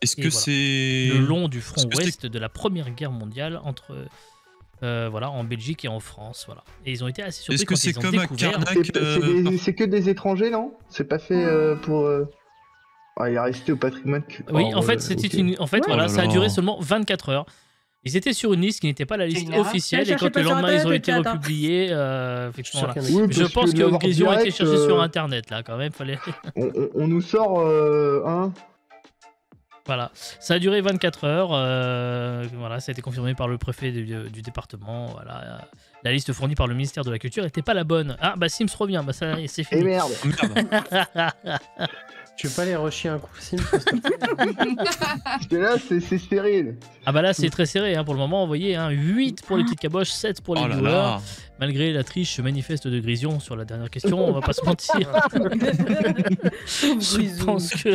Est-ce que c'est le long du front ouest de la Première Guerre mondiale entre en Belgique et en France, voilà. Et ils ont été assez surpris quand ils ont découvert. C'est que des étrangers, non? C'est pas fait pour. Il est resté au patrimoine. Oui, en fait, c'était ça a duré seulement 24 heures. Ils étaient sur une liste qui n'était pas la liste officielle et quand le lendemain ils ont été republiés, effectivement, je pense que Grision a été cherché sur internet là quand même. Fallait... on nous sort Voilà, ça a duré 24 heures, voilà, ça a été confirmé par le préfet du département, voilà. La liste fournie par le ministère de la Culture n'était pas la bonne. Ah bah Sims revient, bah ça c'est fini. Et merde. Tu veux pas les rusher un coup, Sims? Parce que là, c'est stérile. Ah bah là, c'est très serré, hein, pour le moment, vous voyez, hein, 8 pour les petites caboches, 7 pour les viewers. Malgré la triche manifeste de Grision sur la dernière question, on va pas se mentir. Je pense que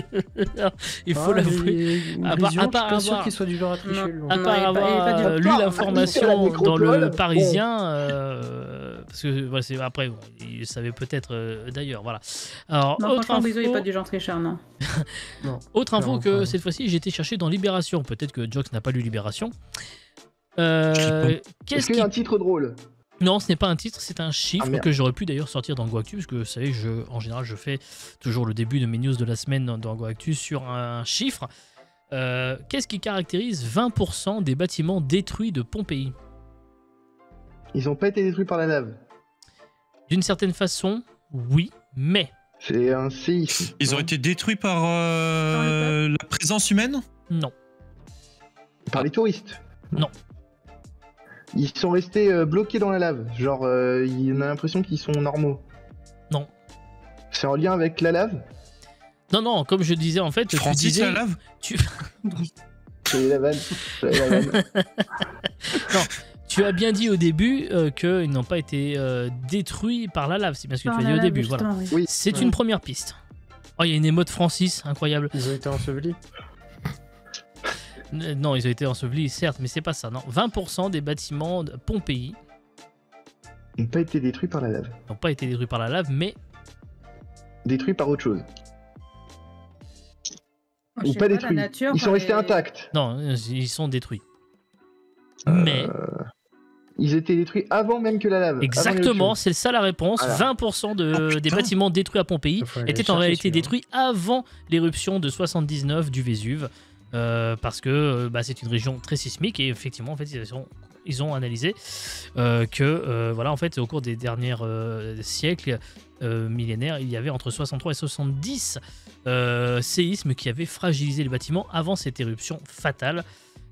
il faut l'avouer. À part avoir qu'il soit du genre à tricher. À part avoir lu l'information dans le Parisien, parce que voilà, après, bon, il savait peut-être d'ailleurs, voilà. Alors, non, autre info... il n'est pas du genre tricheur, non. Autre info que cette fois-ci, j'ai été chercher dans Libération. Peut-être que Jox n'a pas lu Libération. Est-ce qu'il y a un titre drôle? Non, ce n'est pas un titre, c'est un chiffre que j'aurais pu d'ailleurs sortir dans GoActu, parce que vous savez, en général, je fais toujours le début de mes news de la semaine dans GoActu sur un chiffre. Qu'est-ce qui caractérise 20% des bâtiments détruits de Pompéi? Ils n'ont pas été détruits par la lave. D'une certaine façon, oui, mais... C'est un séisme. Ils ont été détruits par la présence humaine? Non. Par les touristes? Non. Ils sont restés bloqués dans la lave. Genre, on a l'impression qu'ils sont normaux. Non. C'est en lien avec la lave? Non, comme je disais en fait... Francis, la lave C'est la vanne. Non, tu as bien dit au début qu'ils n'ont pas été détruits par la lave. C'est bien ce que tu as dit au début. Voilà. Oui. C'est une première piste. Oh, il y a une émote Francis, incroyable. Ils ont été ensevelis. Non, ils ont été ensevelis, certes, mais c'est pas ça. Non, 20% des bâtiments de Pompéi n'ont pas été détruits par la lave. N'ont pas été détruits par la lave, mais détruits par autre chose. Ou pas détruits. Ils sont restés intacts. Non, ils sont détruits. Mais ils étaient détruits avant même que la lave. Exactement, c'est ça la réponse. Voilà. 20% des bâtiments détruits à Pompéi étaient en réalité détruits avant l'éruption de 79 du Vésuve. Parce que c'est une région très sismique et effectivement en fait ils ont analysé que voilà en fait au cours des derniers siècles millénaires il y avait entre 63 et 70 séismes qui avaient fragilisé les bâtiments avant cette éruption fatale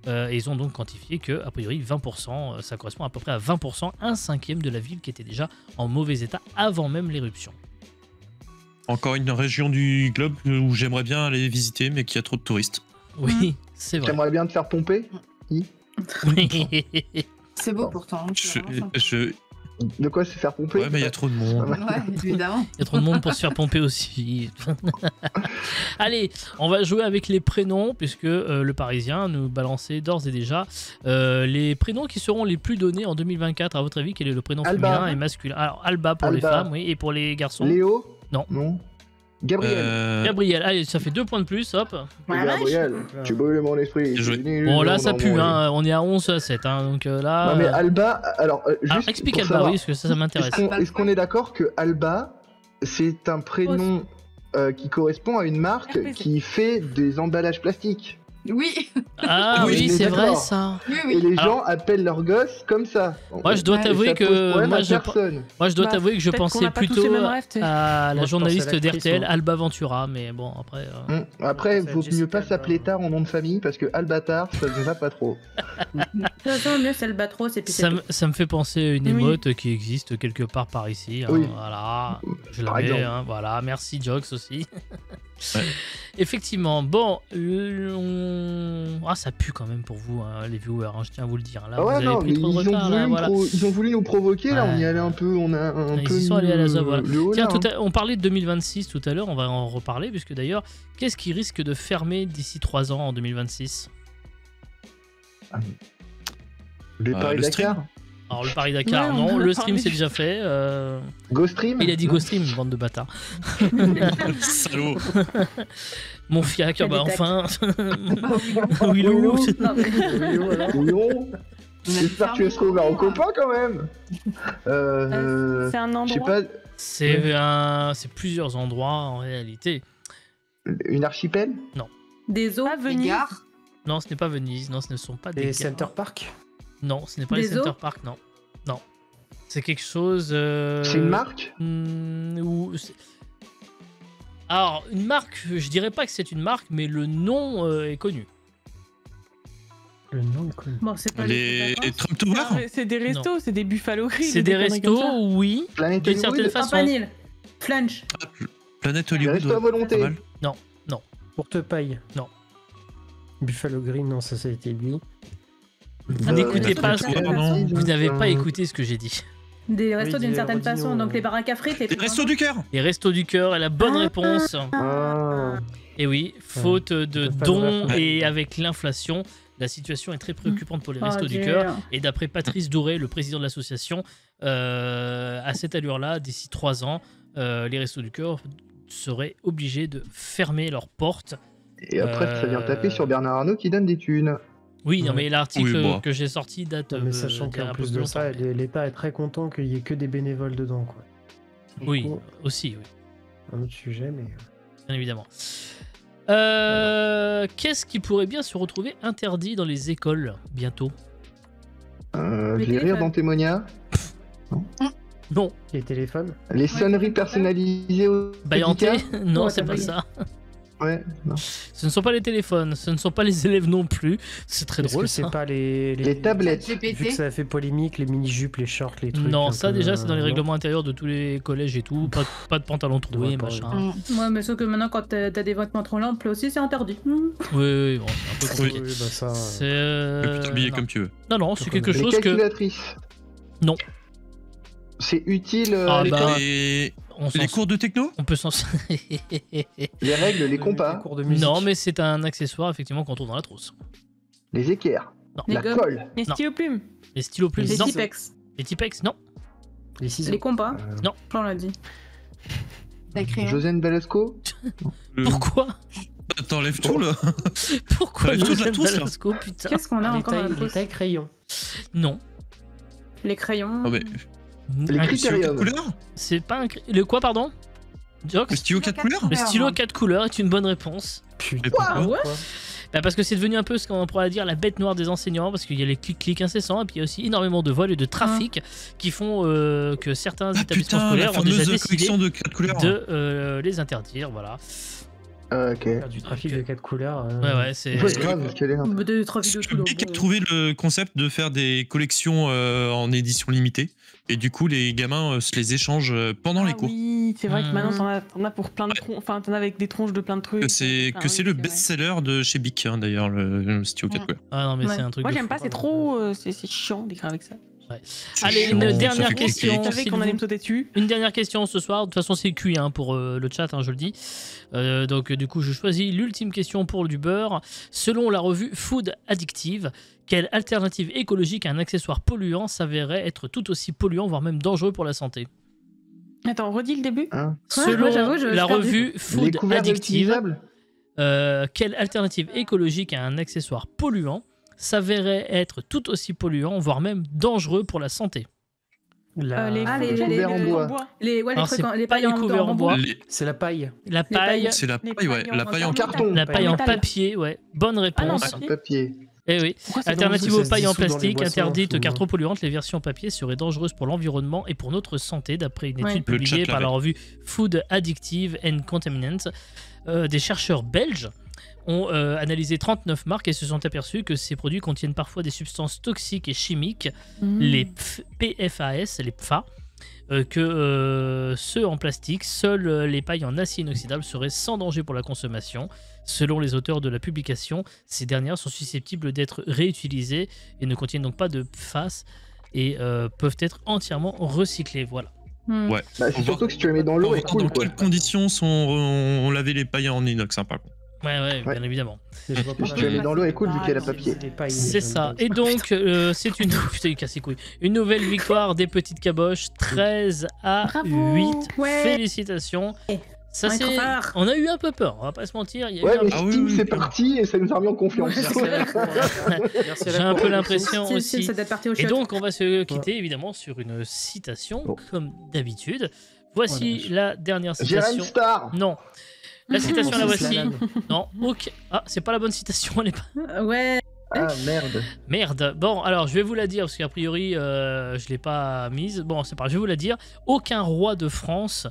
et ils ont donc quantifié que a priori 20% ça correspond à peu près à 20%, un cinquième de la ville qui était déjà en mauvais état avant même l'éruption. Encore une région du globe où j'aimerais bien aller visiter mais qui a trop de touristes. Oui, c'est vrai. J'aimerais bien te faire pomper. Oui. C'est beau pourtant. De quoi se faire pomper? Ouais, mais il y a trop de monde. Ouais, évidemment. Il y a trop de monde pour se faire pomper aussi. Allez, on va jouer avec les prénoms, puisque le Parisien nous balançait d'ores et déjà les prénoms qui seront les plus donnés en 2024. À votre avis, quel est le prénom féminin et masculin? Alors, Alba pour les femmes, oui, et pour les garçons? Léo? Non. Gabriel. Gabriel, allez, ça fait 2 points de plus, hop. Gabriel, tu brûles mon esprit. Bon, là, ça pue, hein. On est à 11 à 7, hein, donc là... Non, mais Alba, alors, juste explique Alba, oui, parce que ça m'intéresse. Est-ce qu'on est d'accord que Alba, c'est un prénom qui correspond à une marque qui fait des emballages plastiques? Oui. Ah oui, c'est vrai ça. Oui. Et les gens appellent leurs gosses comme ça. Moi, je dois t'avouer que je pensais plutôt à la journaliste d'RTL, Alba Ventura, mais bon, après... Après, il vaut mieux pas s'appeler tard en nom de famille, parce que Albatar, ça ne va pas trop. Le mieux, c'est Albatros, et puis ça me fait penser à une émote qui existe quelque part par ici. Hein, voilà, je la mets, hein, voilà, merci Jox aussi. Ouais. Effectivement, bon, ça pue quand même pour vous, hein, les viewers, hein, je tiens à vous le dire. Là, vous avez pris trop de retard, ils ont voulu nous provoquer, là, on y allait un peu, ils sont allés à la zone, voilà. Tiens, on parlait de 2026 tout à l'heure, on va en reparler, puisque d'ailleurs, qu'est-ce qui risque de fermer d'ici 3 ans en 2026? Le Paris-Dakar. Alors le Paris-Dakar, non, le stream c'est déjà fait. GoStream. Il a dit GoStream, bande de bâtards. Salaud. Mon fiac, bah enfin. Willow. J'espère que tu es trouvé en copain quand même. C'est un endroit. C'est plusieurs endroits en réalité. Une archipel? Non. Des eaux, des gares. Non, ce n'est pas Venise. Non, ce ne sont pas des Les Center Park. Non, ce n'est pas les Center Park, non. Non. C'est quelque chose... C'est une marque Alors, une marque, je dirais pas que c'est une marque, mais le nom est connu. Le nom est connu. Bon, c'est pas les Trump Tower. C'est des restos, c'est des Buffalo Grill. C'est des restos, oui, Planet d'une certaine Hollywood. façon. Campanile. Flunch. Planète Les Hollywood. restos à volonté. Pas mal. Courte paille. Non. Buffalo Green, non, ça a été lui. Vous n'écoutez pas, non. vous n'avez pas écouté ce que j'ai dit. Des restos d'une certaine redis-nous, façon, donc les baraques à frites, les Les restos du cœur. Les restos du cœur est la bonne réponse. Ah. Et oui, faute de Pas dons d'horaire. et avec l'inflation, la situation est très préoccupante pour les restos du cœur. Et d'après Patrice Douré, le président de l'association, à cette allure-là, d'ici 3 ans, les restos du cœur seraient obligés de fermer leurs portes. Et après, ça vient taper sur Bernard Arnault qui donne des thunes. Oui, non, mais l'article Oui, bon. que j'ai sorti date Mais sachant d'il y a qu'en un peu plus de longtemps. ça, l'État est très content qu'il y ait que des bénévoles dedans, quoi. Du Oui, coup, aussi, oui, un autre sujet, mais... bien évidemment. Qu'est-ce qui pourrait bien se retrouver interdit dans les écoles bientôt? Les Les rires téléphones. d'Antémonia. Non. Les téléphones. Les sonneries personnalisées au Bayanté? Non, Ouais, c'est t'as pas baillé. ça. Ouais, non. Ce ne sont pas les téléphones, ce ne sont pas les élèves non plus. C'est très Est-ce drôle que c'est ça. pas les tablettes. Vu que GPT. ça a fait polémique, les mini-jupes, les shorts, les trucs... Non, un ça peu, déjà c'est dans les non. règlements intérieurs de tous les collèges et tout. Pas de pantalon troué, Ouais, pas, machin. Ouais, mais sauf que maintenant, quand t'as des vêtements trop longs, aussi, c'est interdit. Oui, bon, c'est un peu compliqué. Oui, bah ça... C'est. Tu peux t'habiller non. comme tu veux. Non, c'est quelque Les chose que. calculatrices. Non. C'est utile. Ah, les, bah, Les, s'en- les cours de techno. On peut s'en. les règles, les compas, cours de musique. Non, mais c'est un accessoire effectivement qu'on trouve dans la trousse. les équerres, Non. Les la gommes. colle. Les Non. stylos plumes. Les stylos plumes, Les non. Tipex. Les Tipex, non. Les ciseaux. Les compas. Non. On l'a dit. Les crayons. Josiane Balasco. Pourquoi T'enlèves tout là. Pourquoi Ouais, toute la Joseph trousse, là. Balasco, putain. Qu'est-ce qu'on a Les encore dans la tailles, les trousse? tailles crayons. Non. Les crayons. Oh, mais Les Un- le stylo 4 critériums. couleurs. C'est pas un. Le quoi, pardon Jox Le stylo 4 couleurs. Le stylo 4 couleurs est une bonne réponse. Mais Putain, pourquoi ouais. Bah parce que c'est devenu un peu ce qu'on pourrait dire la bête noire des enseignants, parce qu'il y a les clics incessants, et puis il y a aussi énormément de vols et de trafic qui font que certains Ah établissements putain, la scolaires ont déjà fameuse décidé collection de 4 couleurs. de les interdire, voilà. Ok. Faire du trafic de 4 couleurs. Ouais, c'est... Ouais, grave, quelle est un- De trafic de Ce couleurs. mec a trouvé le concept de faire des collections en édition limitée. Et du coup, les gamins se les échangent pendant les cours. Oui, c'est vrai que Mhm. maintenant t'en as pour plein de troncs. Enfin, t'en as avec des tronches de plein de trucs. Que c'est Enfin, que oui, c'est le vrai. best-seller de chez Bic, hein, d'ailleurs, le stylo 4 couleurs. Ah non, mais Ouais. c'est un truc Moi de j'aime fou. pas, c'est trop. C'est chiant d'écrire avec ça. C'est Allez, chiant, une ça dernière fait question. cliquer. Je savais s'il qu'on allait vous- me sauter dessus. Une dernière question ce soir, de toute façon c'est cuit hein, pour le chat, hein, je le dis. Donc du coup je choisis l'ultime question pour du beurre. Selon la revue Food Addictive, quelle alternative écologique à un accessoire polluant s'avérait être tout aussi polluant, voire même dangereux pour la santé? Attends, redis le début. Hein. Selon Moi, j'avoue, je la suis perdue. revue Les Food couverts Addictive, réutilisables. quelle alternative écologique à un accessoire polluant s'avérait être tout aussi polluant, voire même dangereux pour la santé? Les couverts en bois. Les Alors, trucs c'est les pas pailles les en couverts en bambou. bois. C'est la paille. La Les pailles. paille, C'est la Les paille, ouais. pailles La en paille en carton. carton. la paille en métal. papier, ouais. Bonne Ah non, réponse. papier. En papier. Eh oui. Pourquoi c'est Alternative dangereux, aux ça se pailles en dissout dans les plastique, boissons, interdites souvent. car trop polluantes, les versions papier seraient dangereuses pour l'environnement et pour notre santé, d'après une Ouais. étude Le publiée chat par la l'avait. revue Food Addictive and Contaminants. Des chercheurs belges ont analysé 39 marques et se sont aperçus que ces produits contiennent parfois des substances toxiques et chimiques, les PFAS, les PFA, que ceux en plastique, seules les pailles en acier inoxydable seraient sans danger pour la consommation. Selon les auteurs de la publication, ces dernières sont susceptibles d'être réutilisées et ne contiennent donc pas de PFAS et peuvent être entièrement recyclées. Voilà. Ouais. Bah, c'est surtout que si tu les mets dans l'eau, elle Dans coule quoi. quelles conditions on lavait les pailles en inox, hein, par contre. Ouais, Ouais. bien évidemment. Je vois pas Si tu la mets dans l'eau, elle coule vu qu'elle a papier. des pailles, C'est mais ça. j'aime Et pas. donc, c'est une... Putain, il casse les couilles. Une nouvelle victoire des petites caboches. 13 à Bravo. 8. Ouais. Félicitations. Ça, On est trop fort. on a eu un peu peur, on va pas se mentir. Il y a eu Ouais, un mais peu- Ah oui, Steam, oui, c'est oui. parti et ça nous a remis en confiance. Merci à la cour, Merci à la J'ai un cour. peu l'impression Style, aussi. ça doit partir au Et shot. donc, on va se quitter évidemment sur une citation, Oh. comme d'habitude. Voici Oh, la dernière Jérém citation. Star. Non. La citation, la voici. Non, ok. Ah, c'est pas la bonne citation, elle est pas... Ouais. Ah, merde. Merde. Bon, alors, je vais vous la dire, parce qu'a priori, je l'ai pas mise. Bon, c'est pas grave, je vais vous la dire. Aucun roi de France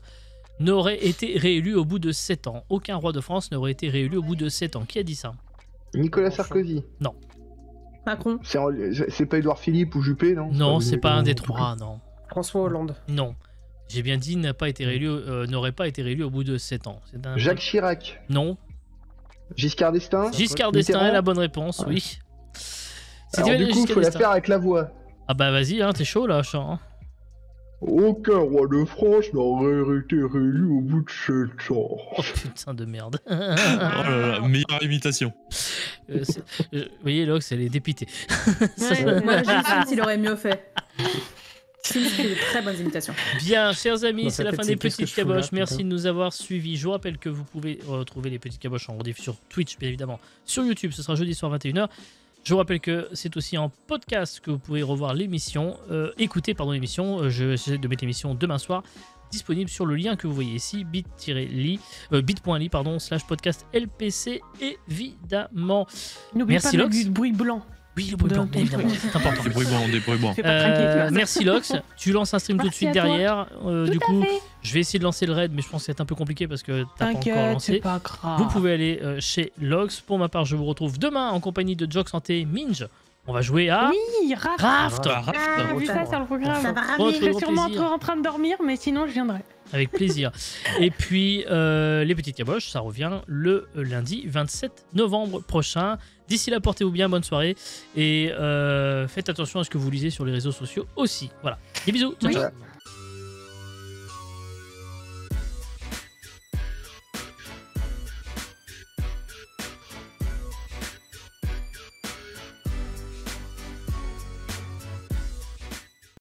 n'aurait été réélu au bout de 7 ans. Aucun roi de France n'aurait été réélu au bout de 7 ans. Qui a dit ça? Nicolas Sarkozy. Non. Macron. C'est pas Édouard Philippe ou Juppé, non? Non, c'est pas un des trois, non. François Hollande. Non. J'ai bien dit n'aurait pas été réélu au bout de 7 ans. Jacques Chirac. Non. Giscard d'Estaing. Giscard d'Estaing est la bonne réponse, oui. Alors, du coup, il faut la faire avec la voix. Ah bah vas-y, hein, t'es chaud là, Chan. Aucun roi de France n'aurait été réélu au bout de 7 ans. Oh putain de merde. Oh là là, meilleure imitation. Vous voyez, Lox, elle est dépitée. Moi, je s'il aurait mieux fait. C'est de très bonnes imitations. Bien, chers amis, c'est la fin des petites caboches. Merci de nous avoir suivis. Je vous rappelle que vous pouvez retrouver les petites caboches en rediff sur Twitch, bien évidemment. Sur YouTube, ce sera jeudi soir 21h. Je vous rappelle que c'est aussi en podcast que vous pouvez revoir l'émission. Écouter l'émission. J'essaie de mettre l'émission demain soir. Disponible sur le lien que vous voyez ici, bit.ly /podcast LPC, évidemment. N'oubliez pas du bruit blanc. Oui, le bruit blanc, évidemment, c'est important. Des bruits blancs. Merci Lox, tu lances un stream tout de suite derrière. Du coup, je vais essayer de lancer le raid, mais je pense que c'est un peu compliqué parce que t'as pas encore lancé. C'est pas grave. Vous pouvez aller chez Lox. Pour ma part, je vous retrouve demain en compagnie de Jog Santé Minge. On va jouer à... Oui, Raft. Raft. Vu ça sur le programme. Ça va Je suis sûrement en train de dormir, mais sinon je viendrai. Avec plaisir. Et puis, les petites caboches, ça revient le lundi 27 novembre prochain. D'ici là, portez-vous bien, bonne soirée. Et faites attention à ce que vous lisez sur les réseaux sociaux aussi. Voilà. Des bisous. Ciao, ciao.